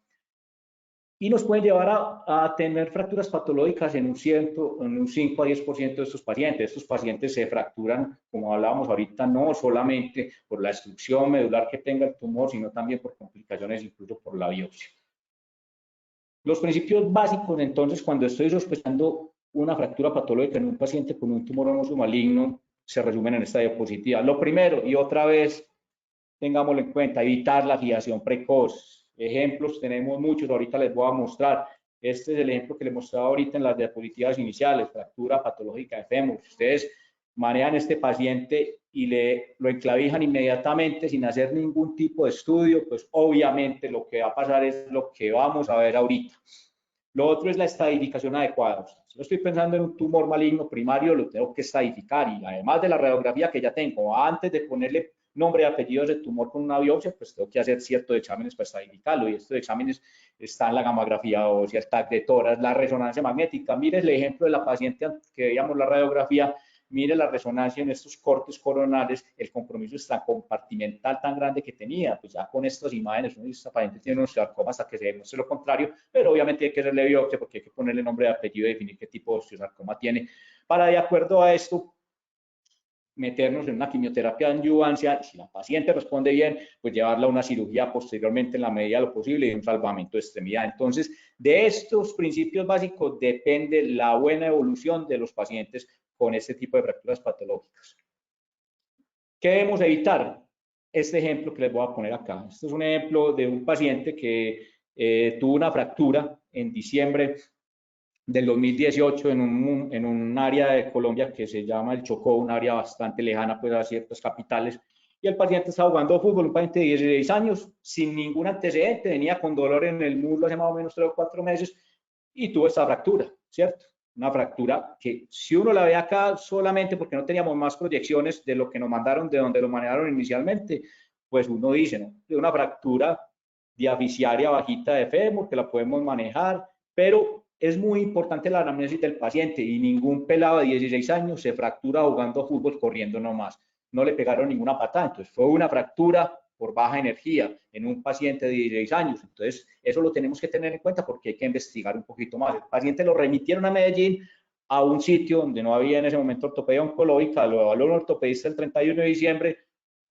Y nos pueden llevar a tener fracturas patológicas en un 5 a 10% de estos pacientes. Estos pacientes se fracturan, como hablábamos ahorita, no solamente por la destrucción medular que tenga el tumor, sino también por complicaciones, incluso por la biopsia. Los principios básicos, entonces, cuando estoy sospechando una fractura patológica en un paciente con un tumor óseo maligno, se resumen en esta diapositiva. Lo primero, y otra vez, tengámoslo en cuenta, evitar la fijación precoz. Ejemplos tenemos muchos, ahorita les voy a mostrar. Este es el ejemplo que les mostraba ahorita en las diapositivas iniciales, fractura patológica de fémur. Ustedes manejan este paciente y lo enclavijan inmediatamente sin hacer ningún tipo de estudio, pues obviamente lo que va a pasar es lo que vamos a ver ahorita. Lo otro es la estadificación adecuada. Si yo estoy pensando en un tumor maligno primario, lo tengo que estadificar y además de la radiografía que ya tengo, antes de ponerle nombre y apellidos del tumor con una biopsia, pues tengo que hacer ciertos exámenes para estadificarlo y estos exámenes están la gamografía ósea, el TAC de tórax, la resonancia magnética. Mire el ejemplo de la paciente que veíamos la radiografía, mire la resonancia en estos cortes coronales, el compromiso extracompartimental tan grande que tenía, pues ya con estas imágenes, uno dice, esta paciente tiene un osteosarcoma hasta que se demuestre lo contrario, pero obviamente hay que hacerle biopsia porque hay que ponerle nombre y apellido y definir qué tipo de osteosarcoma tiene, para de acuerdo a esto meternos en una quimioterapia de adyuvancia, si la paciente responde bien, pues llevarla a una cirugía posteriormente en la medida de lo posible y un salvamento de extremidad. Entonces, de estos principios básicos depende la buena evolución de los pacientes con este tipo de fracturas patológicas. ¿Qué debemos evitar? Este ejemplo que les voy a poner acá. Este es un ejemplo de un paciente que tuvo una fractura en diciembre del 2018 en un área de Colombia que se llama el Chocó, un área bastante lejana pues, a ciertas capitales. Y el paciente estaba jugando fútbol, un paciente de 16 años, sin ningún antecedente, venía con dolor en el muslo hace más o menos 3 o 4 meses y tuvo esta fractura, ¿cierto? Una fractura que si uno la ve acá solamente porque no teníamos más proyecciones de lo que nos mandaron, de donde lo manejaron inicialmente, pues uno dice, ¿no? De una fractura diaficiaria bajita de fémur que la podemos manejar, pero es muy importante la anamnesis del paciente y ningún pelado de 16 años se fractura jugando fútbol corriendo nomás. No le pegaron ninguna patada, entonces fue una fractura por baja energía en un paciente de 16 años. Entonces, eso lo tenemos que tener en cuenta porque hay que investigar un poquito más. El paciente lo remitieron a Medellín, a un sitio donde no había en ese momento ortopedia oncológica, lo evaluó un ortopedista el 31 de diciembre,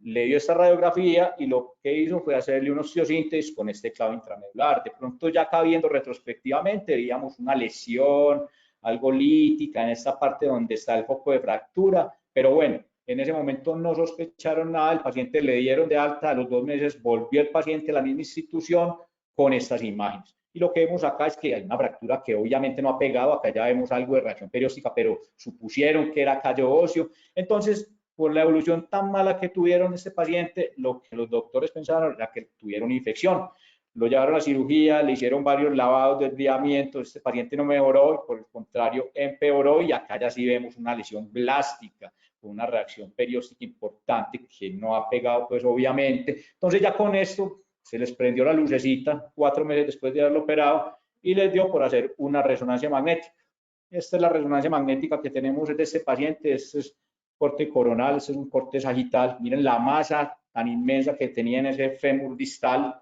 le dio esta radiografía y lo que hizo fue hacerle una osteosíntesis con este clavo intramedular. De pronto ya acá viendo retrospectivamente veíamos una lesión, algo lítica en esta parte donde está el foco de fractura, pero bueno, en ese momento no sospecharon nada, el paciente le dieron de alta, a los 2 meses volvió el paciente a la misma institución con estas imágenes. Y lo que vemos acá es que hay una fractura que obviamente no ha pegado, acá ya vemos algo de reacción perióstica, pero supusieron que era callo óseo. Entonces, por la evolución tan mala que tuvieron este paciente, lo que los doctores pensaron era que tuvieron infección. Lo llevaron a cirugía, le hicieron varios lavados, desviamientos, este paciente no mejoró, por el contrario empeoró y acá ya sí vemos una lesión blástica, con una reacción perióstica importante que no ha pegado pues obviamente. Entonces ya con esto se les prendió la lucecita 4 meses después de haberlo operado y les dio por hacer una resonancia magnética. Esta es la resonancia magnética que tenemos de este paciente, este es corte coronal, este es un corte sagital, miren la masa tan inmensa que tenía en ese fémur distal,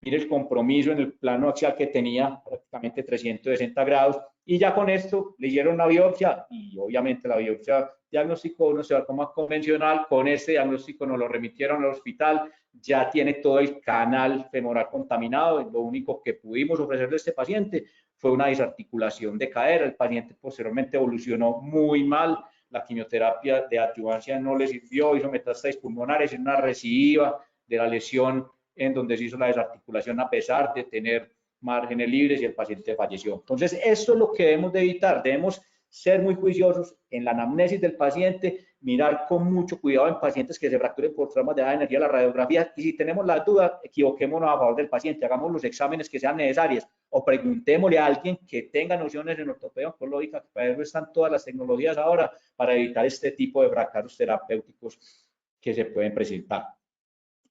miren el compromiso en el plano axial que tenía, prácticamente 360 grados, y ya con esto le hicieron una biopsia, y obviamente la biopsia diagnosticó un osteosarcoma convencional, con este diagnóstico nos lo remitieron al hospital, ya tiene todo el canal femoral contaminado, lo único que pudimos ofrecerle a este paciente fue una desarticulación de cadera, el paciente posteriormente evolucionó muy mal, la quimioterapia de adyuvancia no le sirvió, hizo metástasis pulmonares, una recidiva de la lesión en donde se hizo la desarticulación a pesar de tener márgenes libres y el paciente falleció. Entonces, esto es lo que debemos de evitar, debemos ser muy juiciosos en la anamnesis del paciente, mirar con mucho cuidado en pacientes que se fracturen por traumas de baja energía la radiografía y si tenemos la duda, equivoquémonos a favor del paciente, hagamos los exámenes que sean necesarios o preguntémosle a alguien que tenga nociones en ortopedia oncológica, que para eso están todas las tecnologías ahora, para evitar este tipo de fracasos terapéuticos que se pueden presentar.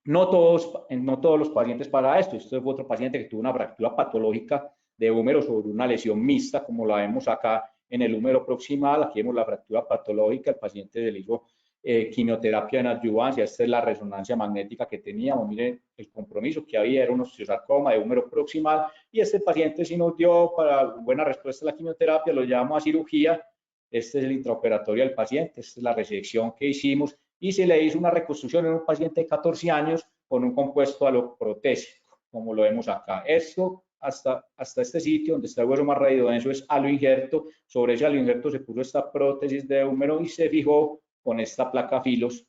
No todos los pacientes para esto. Esto es otro paciente que tuvo una fractura patológica de húmero sobre una lesión mixta, como la vemos acá en el húmero proximal. Aquí vemos la fractura patológica. El paciente se le hizo quimioterapia en adyuvancia. Esta es la resonancia magnética que teníamos. Miren el compromiso que había, era un osteosarcoma de húmero proximal. Y este paciente sí nos dio para buena respuesta a la quimioterapia, lo llevamos a cirugía. Este es el intraoperatorio del paciente. Esta es la resección que hicimos y se le hizo una reconstrucción en un paciente de 14 años con un compuesto aloprotésico, como lo vemos acá. Esto hasta este sitio donde está el hueso más radiodenso es aloinjerto. Sobre ese aloinjerto se puso esta prótesis de húmero y se fijó con esta placa filos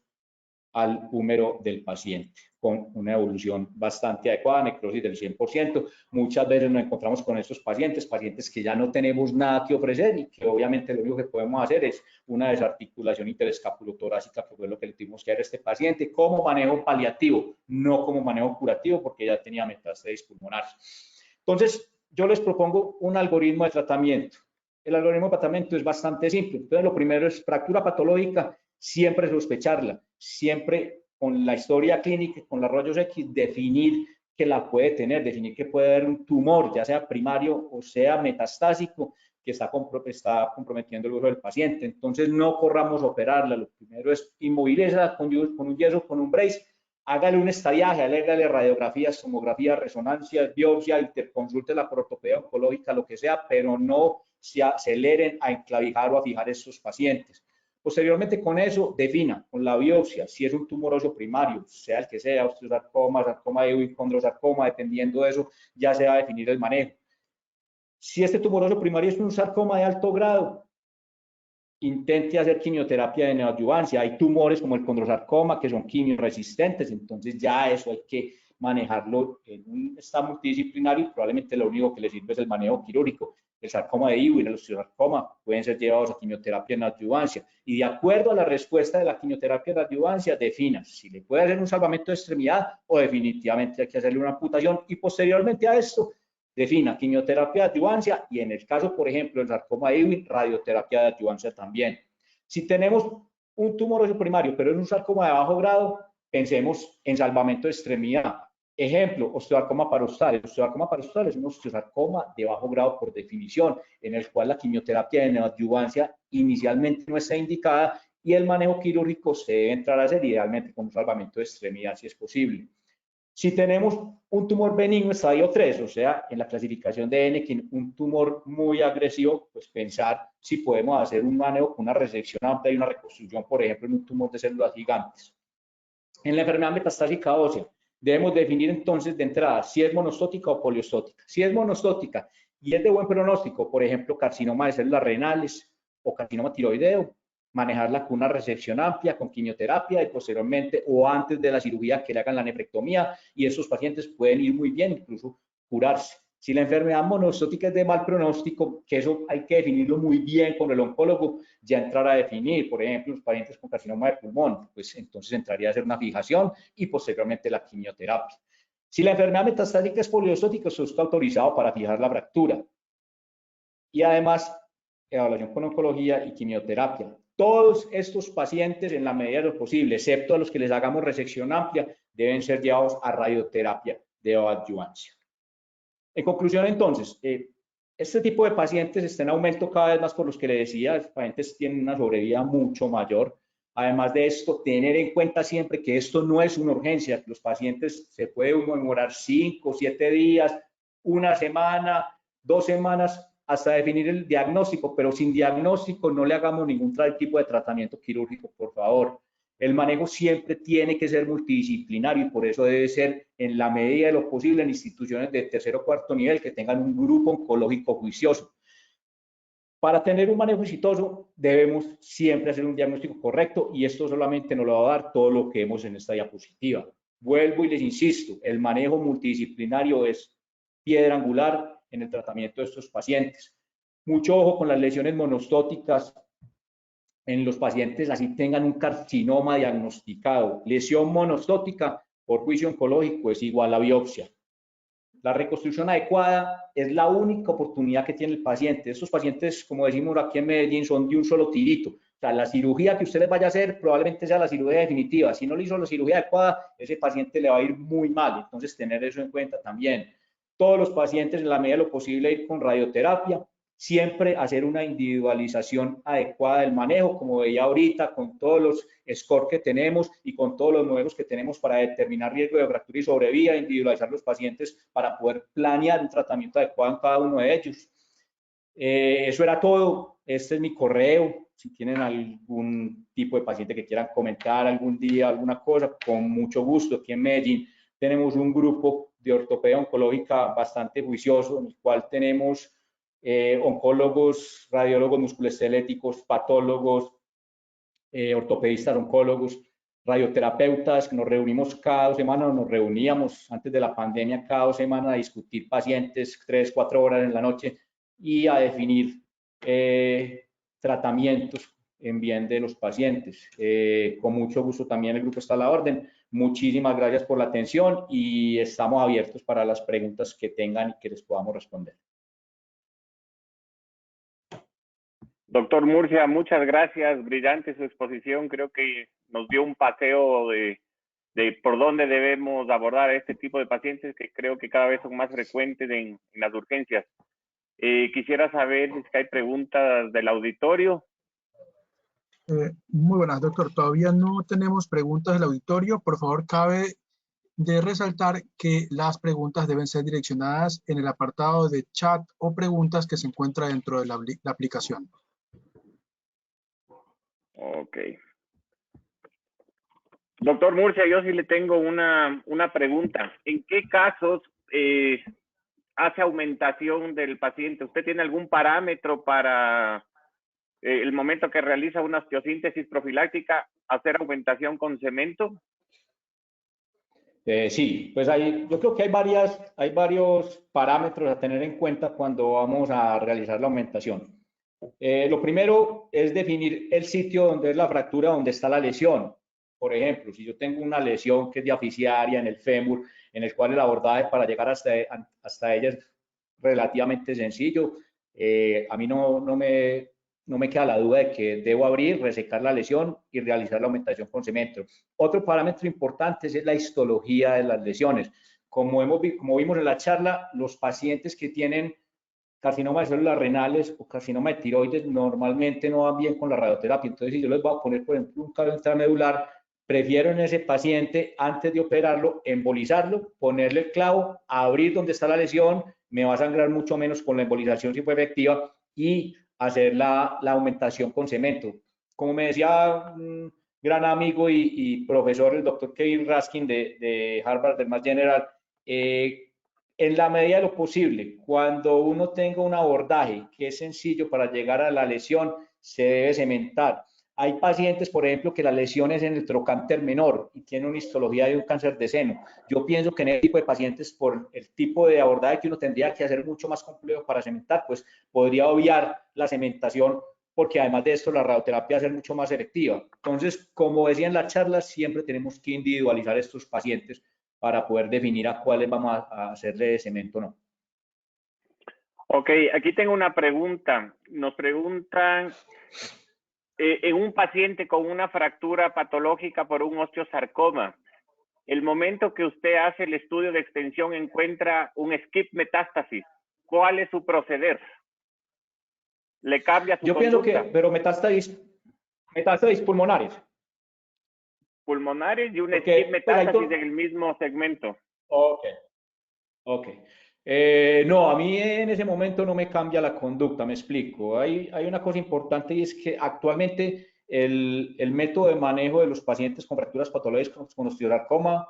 al húmero del paciente, con una evolución bastante adecuada, necrosis del 100%. Muchas veces nos encontramos con estos pacientes que ya no tenemos nada que ofrecer y que obviamente lo único que podemos hacer es una desarticulación interescapulotorácica, que fue lo que le tuvimos que dar a este paciente como manejo paliativo, no como manejo curativo, porque ya tenía metástasis pulmonares. Entonces, yo les propongo un algoritmo de tratamiento. el algoritmo de tratamiento es bastante simple. Entonces, lo primero es fractura patológica, siempre sospecharla, siempre con la historia clínica, con los rayos X, definir que la puede tener, definir que puede haber un tumor, ya sea primario o sea metastásico, que está comprometiendo el uso del paciente. Entonces, no corramos a operarla. Lo primero es inmovilizarla con un yeso, con un brace, hágale un estadiaje, hágale radiografías, tomografías, resonancias, biopsia, interconsúltela por ortopedia oncológica, lo que sea, pero no se aceleren a enclavijar o a fijar estos pacientes. Posteriormente, con eso, defina con la biopsia si es un tumor óseo primario, sea el que sea, osteosarcoma, sarcoma de Ewing, condrosarcoma, dependiendo de eso, ya se va a definir el manejo. Si este tumor óseo primario es un sarcoma de alto grado, intente hacer quimioterapia de neoadyuvancia. Hay tumores como el condrosarcoma que son quimioresistentes, entonces ya eso hay que manejarlo en un estado multidisciplinario y probablemente lo único que le sirve es el manejo quirúrgico. El sarcoma de Ewing, el osteosarcoma pueden ser llevados a quimioterapia en adyuvancia y de acuerdo a la respuesta de la quimioterapia en adyuvancia defina si le puede hacer un salvamento de extremidad o definitivamente hay que hacerle una amputación y posteriormente a esto defina quimioterapia de adyuvancia y en el caso, por ejemplo, del sarcoma de Ewing, radioterapia de adyuvancia también. Si tenemos un tumor óseo primario, pero es un sarcoma de bajo grado, pensemos en salvamento de extremidad. Ejemplo, osteosarcoma parostal. El osteosarcoma parostal es un osteosarcoma de bajo grado por definición, en el cual la quimioterapia de neoadyuvancia inicialmente no está indicada y el manejo quirúrgico se debe entrar a hacer idealmente con un salvamento de extremidad si es posible. Si tenemos un tumor benigno estadio 3, o sea, en la clasificación de Enneken, un tumor muy agresivo, pues pensar si podemos hacer un manejo con una resección amplia y una reconstrucción, por ejemplo, en un tumor de células gigantes. En la enfermedad metastásica ósea, debemos definir entonces de entrada si es monostótica o poliostótica. Si es monostótica y es de buen pronóstico, por ejemplo, carcinoma de células renales o carcinoma tiroideo, manejarla con una resección amplia, con quimioterapia y posteriormente o antes de la cirugía que le hagan la nefrectomía y esos pacientes pueden ir muy bien, incluso curarse. Si la enfermedad monostótica es de mal pronóstico, que eso hay que definirlo muy bien con el oncólogo, ya entrar a definir, por ejemplo, los pacientes con carcinoma de pulmón, pues entonces entraría a hacer una fijación y posteriormente la quimioterapia. Si la enfermedad metastásica es poliostótica, eso está autorizado para fijar la fractura. Y además, evaluación con oncología y quimioterapia. Todos estos pacientes, en la medida de lo posible, excepto a los que les hagamos resección amplia, deben ser llevados a radioterapia de adyuvancia. En conclusión, entonces, este tipo de pacientes está en aumento cada vez más por los que le decía, los pacientes tienen una sobrevida mucho mayor. Además de esto, tener en cuenta siempre que esto no es una urgencia. Los pacientes se pueden demorar 5, 7 días, una semana, 2 semanas hasta definir el diagnóstico, pero sin diagnóstico no le hagamos ningún tipo de tratamiento quirúrgico, por favor. El manejo siempre tiene que ser multidisciplinario y por eso debe ser en la medida de lo posible en instituciones de tercer o cuarto nivel que tengan un grupo oncológico juicioso. Para tener un manejo exitoso debemos siempre hacer un diagnóstico correcto y esto solamente nos lo va a dar todo lo que vemos en esta diapositiva. Vuelvo y les insisto, el manejo multidisciplinario es piedra angular en el tratamiento de estos pacientes. Mucho ojo con las lesiones monostóticas en los pacientes así tengan un carcinoma diagnosticado. Lesión monostótica por juicio oncológico es igual a biopsia. La reconstrucción adecuada es la única oportunidad que tiene el paciente. Estos pacientes, como decimos aquí en Medellín, son de un solo tirito. O sea, la cirugía que usted les vaya a hacer probablemente sea la cirugía definitiva. Si no le hizo la cirugía adecuada, ese paciente le va a ir muy mal. Entonces, tener eso en cuenta también. Todos los pacientes, en la medida de lo posible, ir con radioterapia. Siempre hacer una individualización adecuada del manejo, como veía ahorita, con todos los scores que tenemos y con todos los modelos que tenemos para determinar riesgo de fractura y sobrevida, individualizar los pacientes para poder planear un tratamiento adecuado en cada uno de ellos. Eso era todo. Este es mi correo. Si tienen algún tipo de paciente que quieran comentar algún día, alguna cosa, con mucho gusto. Aquí en Medellín tenemos un grupo de ortopedia oncológica bastante juicioso, en el cual tenemos oncólogos, radiólogos musculoesqueléticos, patólogos, ortopedistas, oncólogos, radioterapeutas, que nos reunimos cada 2 semanas, nos reuníamos antes de la pandemia cada 2 semanas a discutir pacientes 3, 4 horas en la noche y a definir tratamientos en bien de los pacientes. Con mucho gusto también el grupo está a la orden. Muchísimas gracias por la atención y estamos abiertos para las preguntas que tengan y que les podamos responder. Doctor Murcia, muchas gracias, brillante su exposición, creo que nos dio un paseo de por dónde debemos abordar a este tipo de pacientes que creo que cada vez son más frecuentes en las urgencias. Quisiera saber si es que hay preguntas del auditorio. Muy buenas, doctor. Todavía no tenemos preguntas del auditorio. Por favor, cabe de resaltar que las preguntas deben ser direccionadas en el apartado de chat o preguntas que se encuentra dentro de la aplicación. Ok. Doctor Murcia, yo sí le tengo una pregunta. ¿En qué casos hace aumentación del paciente? ¿Usted tiene algún parámetro para el momento que realiza una osteosíntesis profiláctica hacer aumentación con cemento? Sí, pues yo creo que hay varios parámetros a tener en cuenta cuando vamos a realizar la aumentación. Lo primero es definir el sitio donde es la fractura, donde está la lesión. Por ejemplo, si yo tengo una lesión que es diaficiaria en el fémur, en el cual el abordaje para llegar hasta ella es relativamente sencillo, a mí no me queda la duda de que debo abrir, resecar la lesión y realizar la aumentación con cemento. Otro parámetro importante es la histología de las lesiones. Como vimos en la charla, los pacientes que tienen carcinoma de células renales o carcinoma de tiroides normalmente no van bien con la radioterapia. Entonces, si yo les voy a poner, por ejemplo, un cable intramedular, prefiero en ese paciente, antes de operarlo, embolizarlo, ponerle el clavo, abrir donde está la lesión, me va a sangrar mucho menos con la embolización si fue efectiva, y hacer la aumentación con cemento. Como me decía un gran amigo y profesor, el doctor Kevin Raskin de Harvard, del Mass General, en la medida de lo posible, cuando uno tenga un abordaje que es sencillo para llegar a la lesión, se debe cementar. Hay pacientes, por ejemplo, que la lesión es en el trocánter menor y tienen una histología de un cáncer de seno. Yo pienso que en este tipo de pacientes, por el tipo de abordaje que uno tendría que hacer mucho más complejo para cementar, pues podría obviar la cementación, porque además de esto la radioterapia va a ser mucho más efectiva. Entonces, como decía en la charla, siempre tenemos que individualizar a estos pacientes para poder definir a cuáles vamos a hacerle de cemento o no. Ok, aquí tengo una pregunta. Nos preguntan, en un paciente con una fractura patológica por un osteosarcoma, el momento que usted hace el estudio de extensión encuentra un skip metástasis. ¿Cuál es su proceder? ¿Le cambia su Yo conducta? pienso que, pero metástasis pulmonares. Pulmonares y un Porque, skip metástasis en el mismo segmento. Ok, ok. No, a mí en ese momento no me cambia la conducta, me explico. Hay una cosa importante y es que actualmente el método de manejo de los pacientes con fracturas patológicas con osteosarcoma,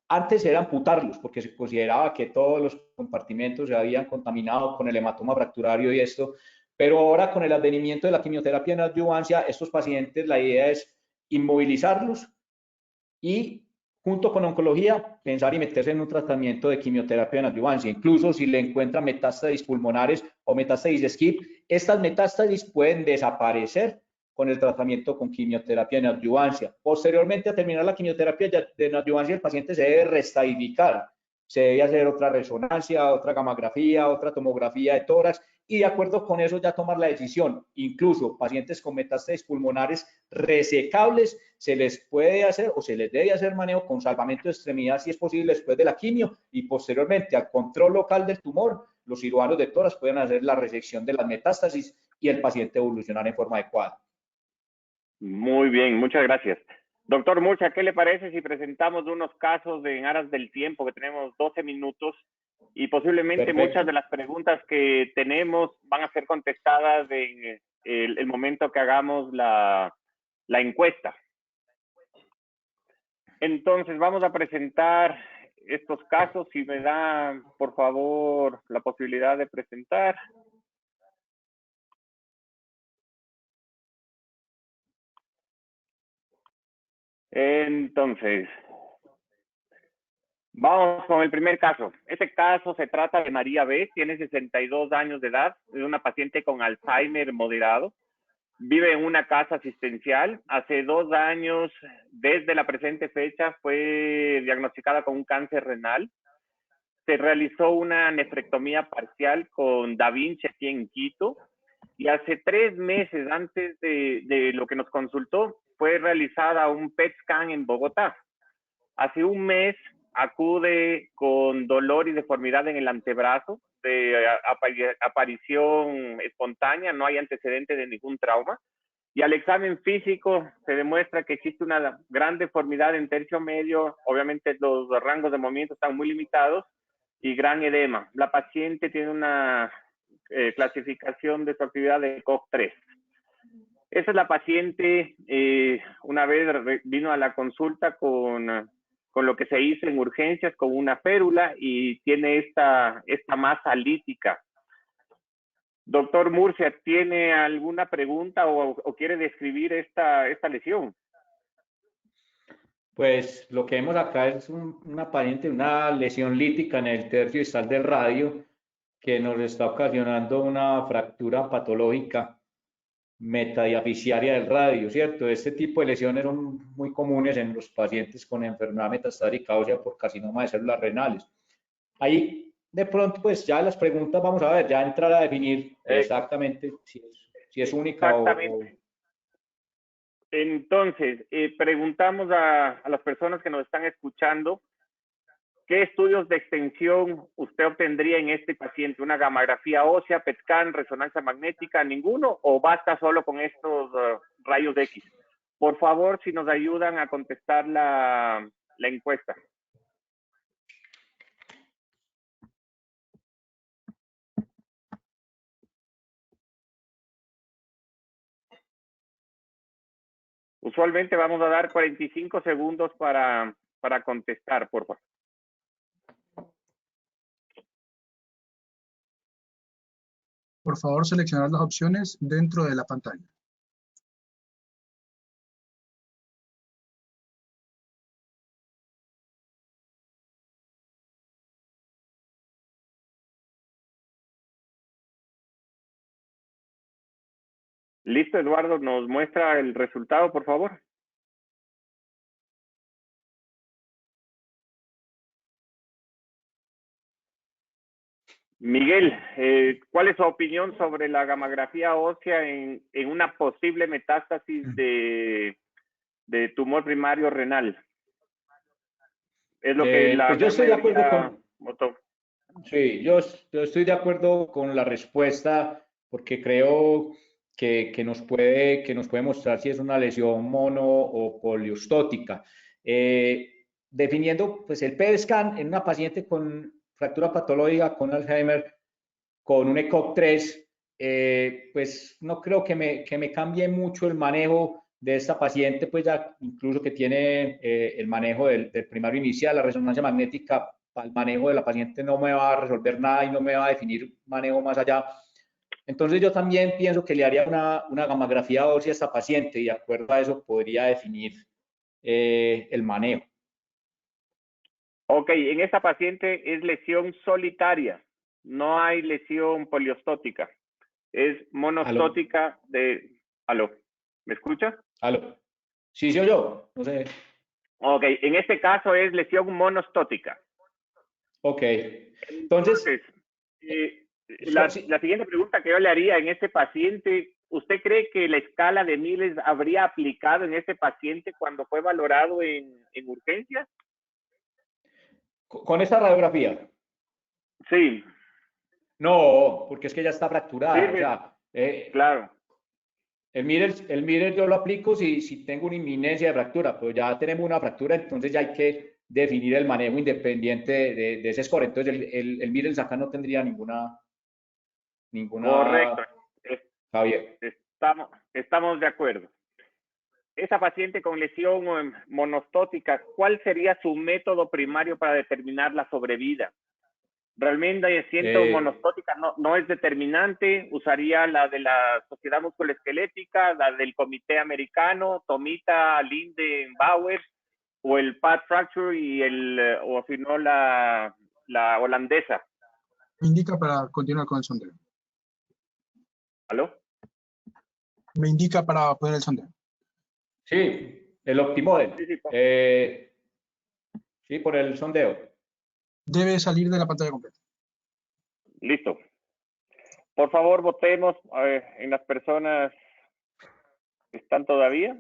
antes era amputarlos porque se consideraba que todos los compartimentos se habían contaminado con el hematoma fracturario y esto, pero ahora con el advenimiento de la quimioterapia en adyuvancia, estos pacientes la idea es inmovilizarlos y junto con oncología, pensar y meterse en un tratamiento de quimioterapia en adyuvancia. Incluso si le encuentran metástasis pulmonares o metástasis de skip, estas metástasis pueden desaparecer con el tratamiento con quimioterapia en adyuvancia. Posteriormente a terminar la quimioterapia en adyuvancia, el paciente se debe reestadificar. Se debe hacer otra resonancia, otra gamografía, otra tomografía de tórax y de acuerdo con eso ya tomar la decisión. Incluso pacientes con metástasis pulmonares resecables se les puede hacer o se les debe hacer manejo con salvamento de extremidad si es posible después de la quimio y posteriormente al control local del tumor, los cirujanos de tórax pueden hacer la resección de las metástasis y el paciente evolucionar en forma adecuada. Muy bien, muchas gracias. Doctor Murcia, ¿qué le parece si presentamos unos casos en aras del tiempo, que tenemos 12 minutos y posiblemente Perfecto. muchas de las preguntas que tenemos van a ser contestadas en el momento que hagamos la encuesta? Entonces, vamos a presentar estos casos. Si me da, por favor, la posibilidad de presentar. Entonces, vamos con el primer caso. Este caso se trata de María B., tiene 62 años de edad, es una paciente con Alzheimer moderado, vive en una casa asistencial. Hace 2 años, desde la presente fecha, fue diagnosticada con un cáncer renal. Se realizó una nefrectomía parcial con Da Vinci aquí en Quito. y hace 3 meses antes de lo que nos consultó fue realizada un PET scan en Bogotá. Hace un mes acude con dolor y deformidad en el antebrazo, de aparición espontánea, no hay antecedentes de ningún trauma. Y al examen físico se demuestra que existe una gran deformidad en tercio medio, obviamente los rangos de movimiento están muy limitados, y gran edema. La paciente tiene una clasificación de su actividad de COG-3. Esa es la paciente, una vez vino a la consulta con lo que se hizo en urgencias, con una férula, y tiene esta masa lítica. Doctor Murcia, ¿tiene alguna pregunta o quiere describir esta lesión? Pues lo que vemos acá es una paciente, una lesión lítica en el tercio distal del radio que nos está ocasionando una fractura patológica metadiaficiaria del radio, ¿cierto? Este tipo de lesiones son muy comunes en los pacientes con enfermedad metastásica ósea por carcinoma de células renales. Ahí, de pronto, pues ya las preguntas, vamos a ver, ya entrar a definir exactamente si es única exactamente. Entonces, preguntamos a las personas que nos están escuchando, ¿qué estudios de extensión usted obtendría en este paciente? ¿Una gamografía ósea, PET scan, resonancia magnética, ninguno? ¿O basta solo con estos rayos X? Por favor, si nos ayudan a contestar la encuesta. Usualmente vamos a dar 45 segundos para contestar, por favor. Por favor, seleccionar las opciones dentro de la pantalla. Listo, Eduardo, ¿nos muestra el resultado, por favor? Miguel, ¿cuál es su opinión sobre la gamografía ósea en una posible metástasis de tumor primario renal? Es lo que la pues yo estoy de acuerdo votó. Sí, yo estoy de acuerdo con la respuesta porque creo que nos puede mostrar si es una lesión mono o poliostótica. Definiendo pues el PET scan en una paciente con fractura patológica con Alzheimer con un ECOG-3, pues no creo que me cambie mucho el manejo de esta paciente, pues ya incluso que tiene el manejo del primario inicial, la resonancia magnética, para el manejo de la paciente no me va a resolver nada y no me va a definir manejo más allá. Entonces yo también pienso que le haría una gamografía ósea a esta paciente y de acuerdo a eso podría definir el manejo. Ok, en esta paciente es lesión solitaria, no hay lesión poliostótica, es monostótica de... ¿Aló? ¿Me escucha? ¿Aló? Sí, soy yo, no sé. Ok, en este caso es lesión monostótica. Ok, entonces la siguiente pregunta que yo le haría en este paciente, ¿usted cree que la escala de Miles habría aplicado en este paciente cuando fue valorado en urgencias? ¿Con esta radiografía? Sí. No, porque es que ya está fracturada. Sí, o sea, claro. El Miller yo lo aplico si tengo una inminencia de fractura, pero ya tenemos una fractura, entonces ya hay que definir el manejo independiente de ese score. Entonces el Miller acá no tendría ninguna. Correcto. Javier. Estamos de acuerdo. Esa paciente con lesión monostótica, ¿cuál sería su método primario para determinar la sobrevida? Realmente siento monostótica no es determinante, usaría la de la Sociedad Musculoesquelética, la del Comité Americano, Tomita, Linden, Bauer, o el Pad Fracture y o si no la holandesa. Me indica para continuar con el sondeo. ¿Aló? Me indica para poner el sondeo. Sí, el Optimodel. Sí, por el sondeo. Debe salir de la pantalla completa. Listo. Por favor, votemos en las personas que están todavía.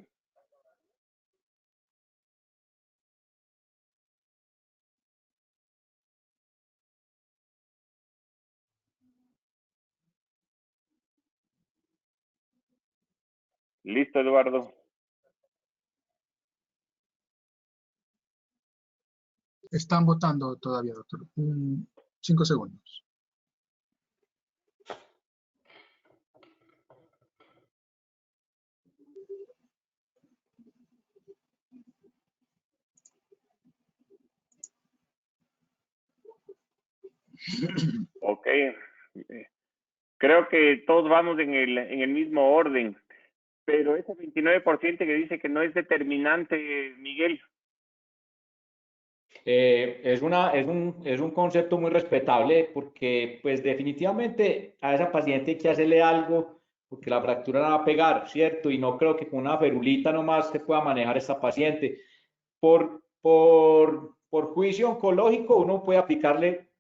Listo, Eduardo. Están votando todavía, doctor. 5 segundos. Ok. Creo que todos vamos en el mismo orden, pero ese 29% que dice que no es determinante, Miguel. Es un concepto muy respetable porque pues definitivamente a esa paciente hay que hacerle algo porque la fractura la va a pegar, ¿cierto? Y no creo que con una ferulita nomás se pueda manejar esta paciente. Por juicio oncológico uno puede aplicarle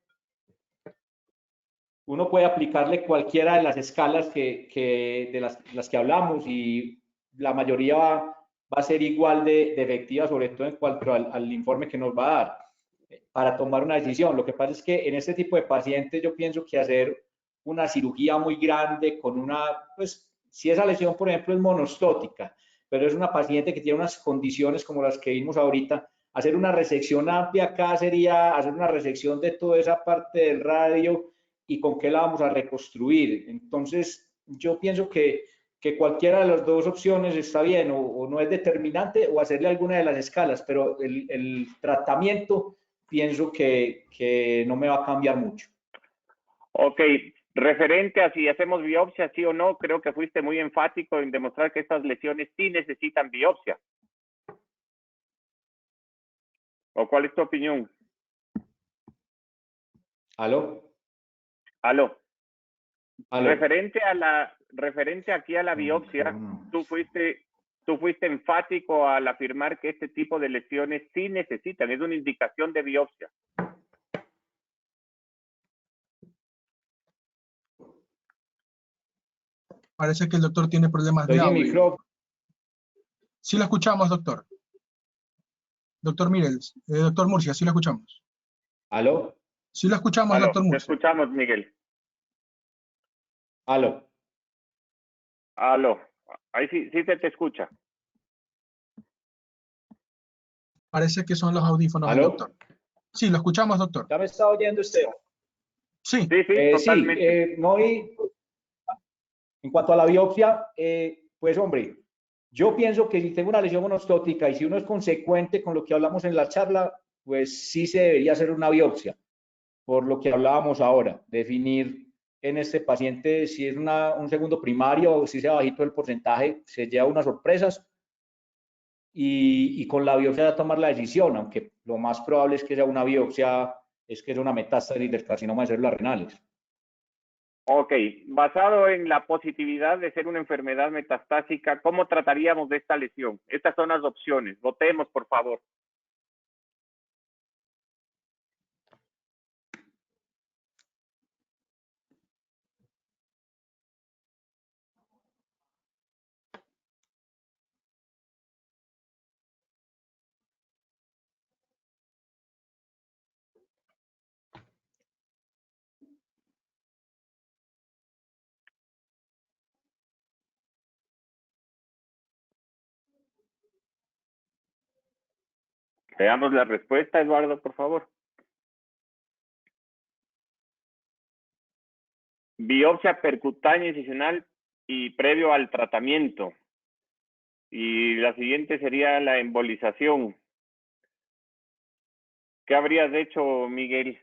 cualquiera de las escalas de las que hablamos y la mayoría va a ser igual de efectiva, sobre todo en cuanto al informe que nos va a dar para tomar una decisión. Lo que pasa es que en este tipo de pacientes yo pienso que hacer una cirugía muy grande con pues si esa lesión, por ejemplo, es monostótica, pero es una paciente que tiene unas condiciones como las que vimos ahorita, hacer una resección amplia acá sería hacer una resección de toda esa parte del radio y con qué la vamos a reconstruir. Entonces, yo pienso que cualquiera de las dos opciones está bien, o no es determinante, o hacerle alguna de las escalas, pero el tratamiento pienso que no me va a cambiar mucho. Ok, referente a si hacemos biopsia, sí o no, creo que fuiste muy enfático en demostrar que estas lesiones sí necesitan biopsia. ¿O cuál es tu opinión? ¿Aló? Aló. ¿Aló? Referente aquí a la biopsia, tú fuiste enfático al afirmar que este tipo de lesiones sí necesitan, es una indicación de biopsia. Parece que el doctor tiene problemas de audio. Sí lo escuchamos, doctor. Doctor Mireles, doctor Murcia, sí lo escuchamos. ¿Aló? Sí lo escuchamos, Aló, doctor te Murcia. escuchamos, Miguel. ¿Aló? Aló, ahí sí se te escucha. Parece que son los audífonos del ¿Aló? doctor. Sí, lo escuchamos, doctor. ¿Ya me está oyendo usted? Sí. Sí, totalmente. En cuanto a la biopsia, pues hombre, yo pienso que si tengo una lesión monostótica y si uno es consecuente con lo que hablamos en la charla, pues sí se debería hacer una biopsia, por lo que hablábamos ahora, definir en este paciente si es un segundo primario o si sea bajito el porcentaje, se lleva unas sorpresas y con la biopsia ya tomar la decisión, aunque lo más probable es que sea una biopsia, es que es una metástasis del carcinoma de células renales. Ok, basado en la positividad de ser una enfermedad metastásica, ¿cómo trataríamos de esta lesión? Estas son las opciones. Votemos, por favor. Veamos la respuesta, Eduardo, por favor. Biopsia percutánea incisional y previo al tratamiento. Y la siguiente sería la embolización. ¿Qué habrías hecho, Miguel?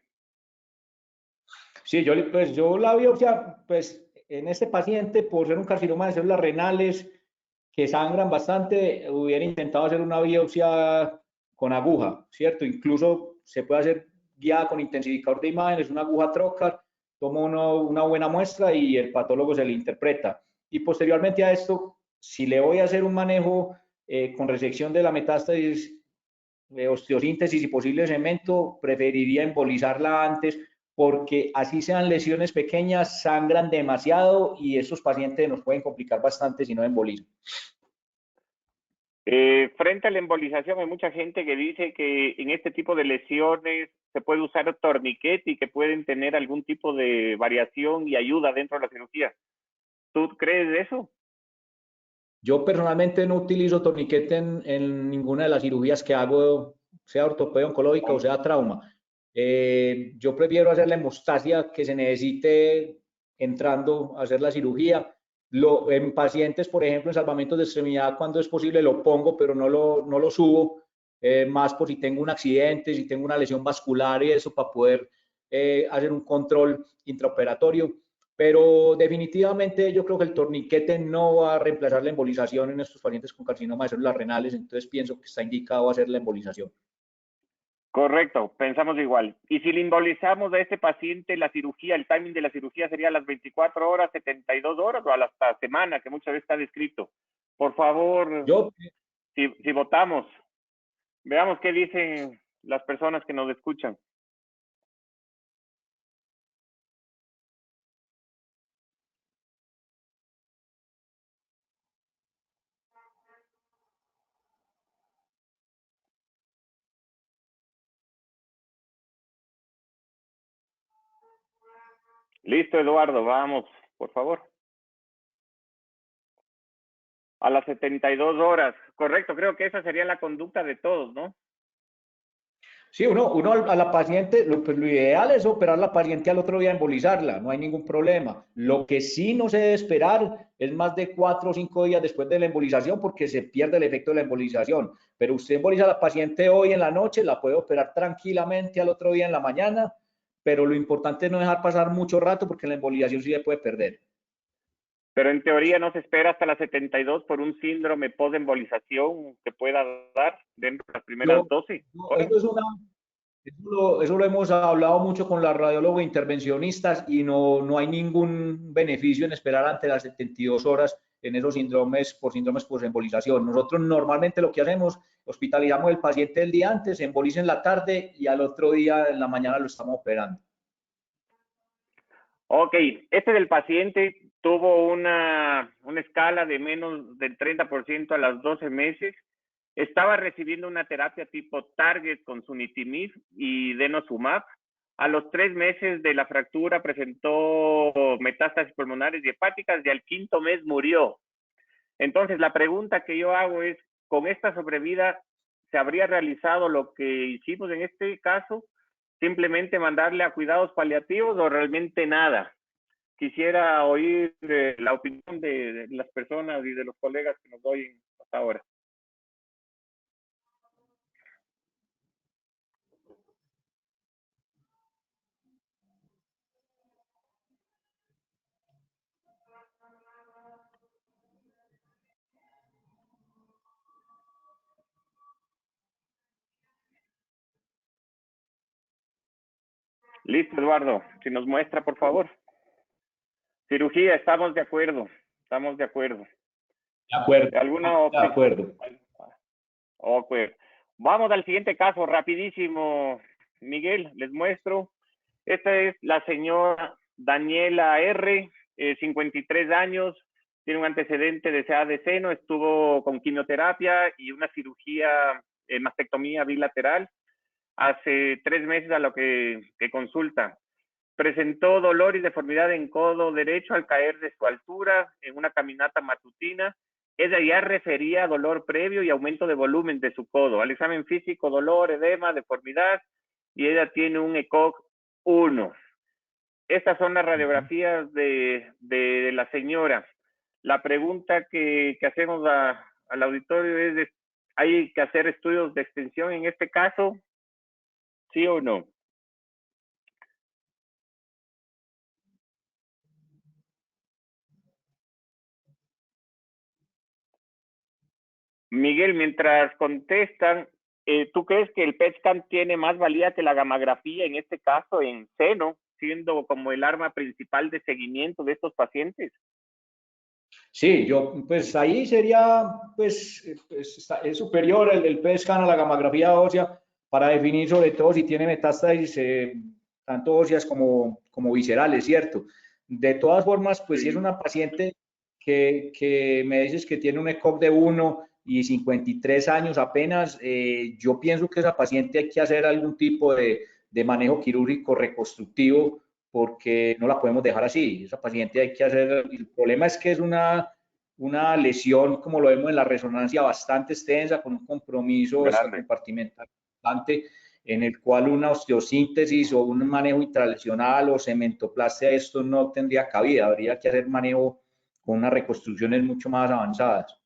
Sí, yo la biopsia, pues en este paciente, por ser un carcinoma de células renales que sangran bastante, hubiera intentado hacer una biopsia con aguja, ¿cierto? Incluso se puede hacer guiada con intensificador de imágenes, una aguja trocar, toma una buena muestra y el patólogo se le interpreta. Y posteriormente a esto, si le voy a hacer un manejo con resección de la metástasis, osteosíntesis y posible cemento, preferiría embolizarla antes porque así sean lesiones pequeñas, sangran demasiado y estos pacientes nos pueden complicar bastante si no embolizan. Frente a la embolización, hay mucha gente que dice que en este tipo de lesiones se puede usar torniquete y que pueden tener algún tipo de variación y ayuda dentro de la cirugía. ¿Tú crees eso? Yo personalmente no utilizo torniquete en ninguna de las cirugías que hago, sea ortopedia oncológica o sea trauma. Yo prefiero hacer la hemostasia que se necesite entrando a hacer la cirugía. En pacientes, por ejemplo, en salvamentos de extremidad, cuando es posible lo pongo, pero no lo subo, más por si tengo un accidente, si tengo una lesión vascular y eso, para poder hacer un control intraoperatorio. Pero definitivamente yo creo que el torniquete no va a reemplazar la embolización en estos pacientes con carcinoma de células renales, entonces pienso que está indicado hacer la embolización. Correcto, pensamos igual. Y si le embolizamos a este paciente, la cirugía, el timing de la cirugía sería a las 24 horas, 72 horas o a la semana, que muchas veces está descrito. Por favor, si votamos, veamos qué dicen las personas que nos escuchan. Listo, Eduardo, vamos, por favor. A las 72 horas, correcto, creo que esa sería la conducta de todos, ¿no? Sí, uno a la paciente, pues lo ideal es operar a la paciente al otro día, embolizarla, no hay ningún problema. Lo que sí no se debe esperar es más de 4 o 5 días después de la embolización porque se pierde el efecto de la embolización. Pero usted emboliza a la paciente hoy en la noche, la puede operar tranquilamente al otro día en la mañana, pero lo importante es no dejar pasar mucho rato porque la embolización sí se puede perder. Pero en teoría no se espera hasta las 72 por un síndrome post-embolización que pueda dar dentro de las primeras 12 horas. Eso lo hemos hablado mucho con las radiólogos intervencionistas y no hay ningún beneficio en esperar ante las 72 horas en esos síndromes post-embolización. Nosotros normalmente lo que hacemos, hospitalizamos el paciente el día antes, emboliza en la tarde y al otro día en la mañana lo estamos operando. Ok, este del paciente tuvo una escala de menos del 30% a las 12 meses. Estaba recibiendo una terapia tipo Target con sunitinib y denosumab. A los 3 meses de la fractura presentó metástasis pulmonares y hepáticas y al 5.º mes murió. Entonces, la pregunta que yo hago es, ¿con esta sobrevida se habría realizado lo que hicimos en este caso? ¿Simplemente mandarle a cuidados paliativos o realmente nada? Quisiera oír la opinión de las personas y de los colegas que nos oyen hasta ahora. Listo, Eduardo. Si nos muestra, por favor. Cirugía, estamos de acuerdo. Estamos de acuerdo. De acuerdo. ¿Alguna De acuerdo. Okay. Vamos al siguiente caso, rapidísimo. Miguel, les muestro. Esta es la señora Daniela R., 53 años, tiene un antecedente de CA de seno, estuvo con quimioterapia y una cirugía, mastectomía bilateral, hace 3 meses a lo que consulta. Presentó dolor y deformidad en codo derecho al caer de su altura en una caminata matutina. Ella ya refería dolor previo y aumento de volumen de su codo. Al examen físico, dolor, edema, deformidad, y ella tiene un ECOG 1. Estas son las radiografías de la señora. La pregunta que hacemos al auditorio es, ¿hay que hacer estudios de extensión en este caso? ¿Sí o no? Miguel, mientras contestan, ¿tú crees que el PET scan tiene más valía que la gamografía en este caso en seno, siendo como el arma principal de seguimiento de estos pacientes? Sí, pues ahí sería, pues, es superior el PET scan a la gamografía ósea para definir sobre todo si tiene metástasis tanto óseas como viscerales, ¿cierto? De todas formas, pues Sí. si es una paciente que me dices que tiene un ECOG de 1 y 53 años apenas, yo pienso que esa paciente hay que hacer algún tipo de manejo quirúrgico reconstructivo porque no la podemos dejar así. Esa paciente hay que hacer, el problema es que es una lesión, como lo vemos en la resonancia, bastante extensa, con un compromiso Grande. compartimental bastante, en el cual una osteosíntesis o un manejo intralesional o cementoplastia, esto no tendría cabida. Habría que hacer manejo con unas reconstrucciones mucho más avanzadas.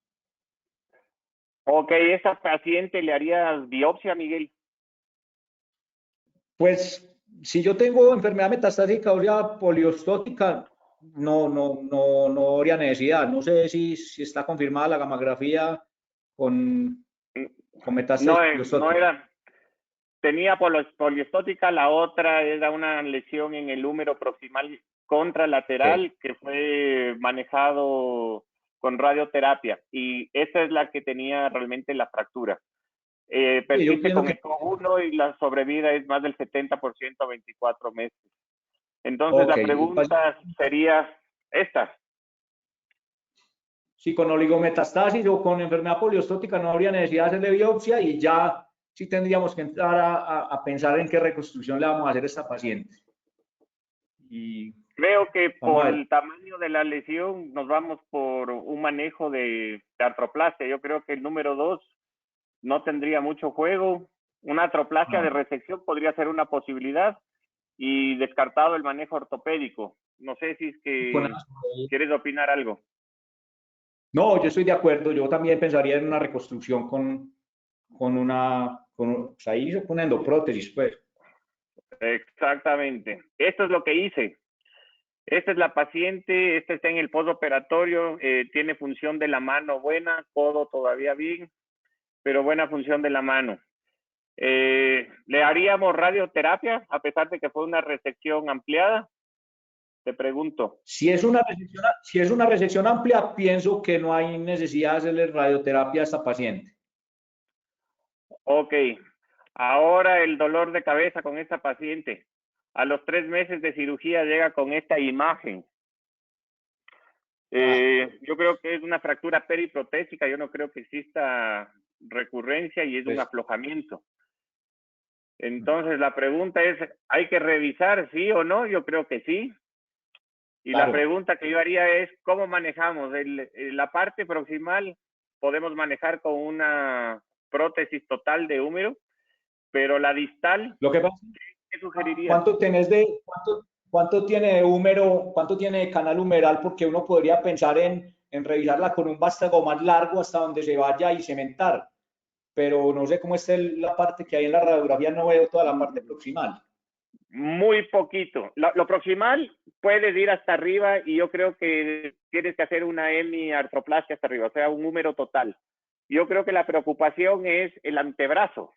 Ok, ¿esa paciente le harías biopsia, Miguel? Pues si yo tengo enfermedad metastásica ósea poliostótica, no habría necesidad. No sé si está confirmada la gamografía con, con No, metástasis no poliostótica. era. Tenía poliestótica, la otra era una lesión en el húmero proximal contralateral Okay. que fue manejado con radioterapia y esa es la que tenía realmente la fractura. Sí, yo Persiste pienso con que, ECO 1 y la sobrevida es más del 70% a 24 meses. Entonces ok, la pregunta sería esta. si con oligometastasis o con enfermedad poliostótica no habría necesidad de hacerle biopsia y ya sí tendríamos que entrar a pensar en qué reconstrucción le vamos a hacer a esta paciente. Y Creo que vamos por a ver. el tamaño de la lesión nos vamos por un manejo de artroplasia. Yo creo que el número 2 no tendría mucho juego. Una artroplasia de No, resección podría ser una posibilidad y descartado el manejo ortopédico. No sé si es con que quieres opinar algo. No, yo estoy de acuerdo. Yo también pensaría en una reconstrucción o sea, ahí con una endoprótesis, pues. Exactamente. Esto es lo que hice. Esta es la paciente, esta está en el postoperatorio, tiene función de la mano buena, codo todavía bien, pero buena función de la mano. ¿Le haríamos radioterapia a pesar de que fue una resección ampliada? Te pregunto. Si es una resección amplia, pienso que no hay necesidad de hacerle radioterapia a esta paciente. Ok, ahora el dolor de cabeza con esta paciente. A los 3 meses de cirugía llega con esta imagen. Ah, Yo creo que es una fractura periprotésica, yo no creo que exista recurrencia y es un pues, aflojamiento. Entonces la pregunta es, ¿hay que revisar sí o no? Yo creo que sí. Y la claro. pregunta que yo haría es, ¿cómo manejamos? La parte proximal podemos manejar con una prótesis total de húmero, pero la distal, Lo que pasa, ¿qué sugerirías? ¿cuánto tiene de húmero, cuánto tiene de canal humeral? Porque uno podría pensar en revisarla con un vástago más largo hasta donde se vaya y cementar. Pero no sé cómo es la parte que hay en la radiografía, no veo toda la parte proximal. Muy poquito. Lo proximal puedes ir hasta arriba y yo creo que tienes que hacer una hemiartroplastia hasta arriba, o sea, un húmero total. Yo creo que la preocupación es el antebrazo.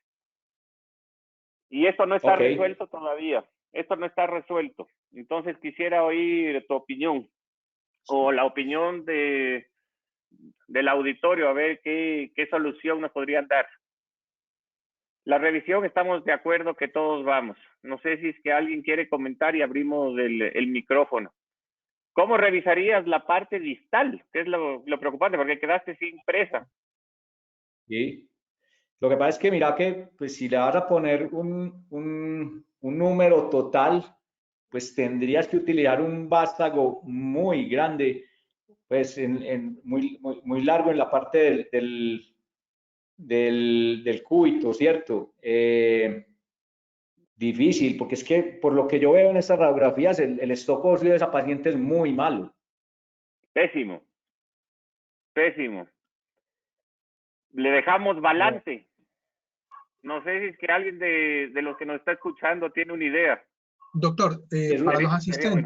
Y esto no está Ok, resuelto todavía. Esto no está resuelto. Entonces quisiera oír tu opinión o la opinión del auditorio, a ver qué solución nos podrían dar. La revisión estamos de acuerdo que todos vamos. No sé si es que alguien quiere comentar y abrimos el micrófono. ¿Cómo revisarías la parte distal? Que es lo preocupante, porque quedaste sin presa. sí. Lo que pasa es que mira que pues, si le vas a poner un número total, pues tendrías que utilizar un vástago muy grande, pues muy largo en la parte del cúbito, ¿cierto? Difícil, porque es que por lo que yo veo en estas radiografías, el stock óseo de esa paciente es muy malo. Pésimo, pésimo. Le dejamos No, balance. No sé si es que alguien de los que nos está escuchando tiene una idea. Doctor, es un- Sería bueno.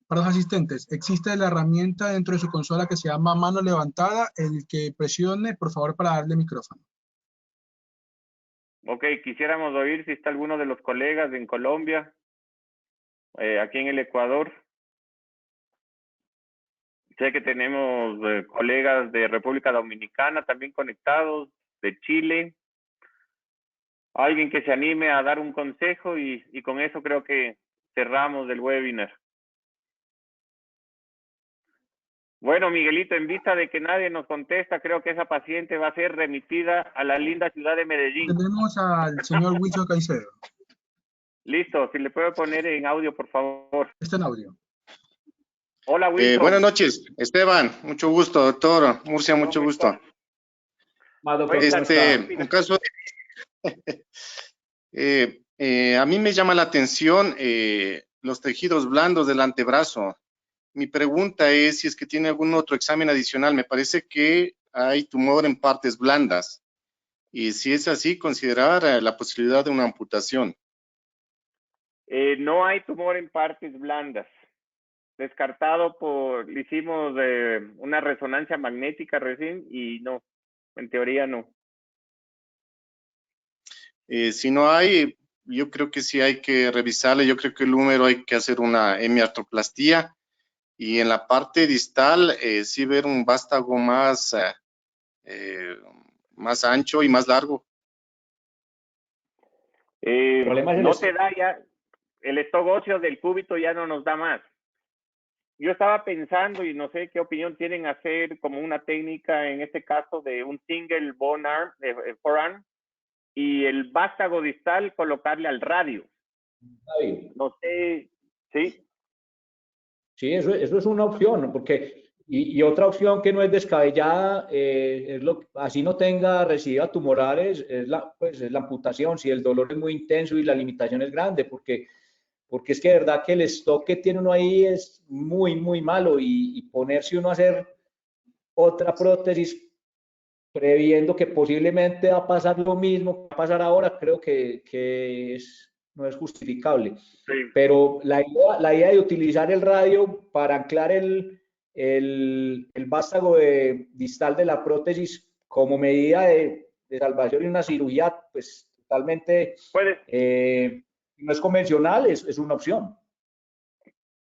para los asistentes, existe la herramienta dentro de su consola que se llama mano levantada, el que presione, por favor, para darle micrófono. Ok, quisiéramos oír si está alguno de los colegas en Colombia, aquí en el Ecuador. Sé que tenemos colegas de República Dominicana también conectados, de Chile. alguien que se anime a dar un consejo y con eso creo que cerramos el webinar. Bueno, Miguelito, en vista de que nadie nos contesta, creo que esa paciente va a ser remitida a la linda ciudad de Medellín. Tenemos al señor Wilson Caicedo. Listo, si le puedo poner en audio, por favor. Está en audio. Hola, Wilson. Buenas noches, Esteban. Mucho gusto, doctor. Murcia, mucho gusto. Un caso a mí me llama la atención los tejidos blandos del antebrazo. Mi pregunta es si es que tiene algún otro examen adicional. Me parece que hay tumor en partes blandas. Y si es así, considerar la posibilidad de una amputación. No hay tumor en partes blandas. Descartado le hicimos una resonancia magnética recién y no, en teoría no. Si no hay, yo creo que sí hay que revisarle. Yo creo que el húmero hay que hacer una hemiartroplastía. Y en la parte distal, sí ver un vástago más ancho y más largo. No te da ya, el stock óseo del cúbito ya no nos da más. Yo estaba pensando, y no sé qué opinión tienen, hacer como una técnica, en este caso, de un single bone arm, forearm, y el vástago distal colocarle al radio. No sé, ¿sí? Sí, eso es una opción, porque, y otra opción que no es descabellada, así no tenga recidiva tumorales, es la amputación, si el dolor es muy intenso y la limitación es grande, porque es que de verdad que el stock que tiene uno ahí es muy, muy malo, y ponerse uno a hacer otra prótesis previendo que posiblemente va a pasar lo mismo que va a pasar ahora, creo que no es justificable. Sí. Pero la idea de utilizar el radio para anclar el vástago distal de la prótesis como medida de salvación y una cirugía, pues totalmente no es convencional, es una opción.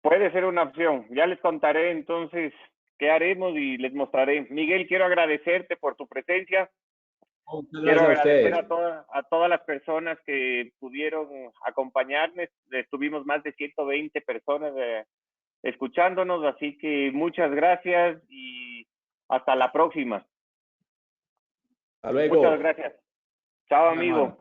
Puede ser una opción. Ya les contaré entonces qué haremos y les mostraré. Miguel, quiero agradecerte por tu presencia. Quiero agradecer a todas las personas que pudieron acompañarme. Estuvimos más de 120 personas escuchándonos, así que muchas gracias y hasta la próxima. Hasta luego. Muchas gracias. Chao, amigo.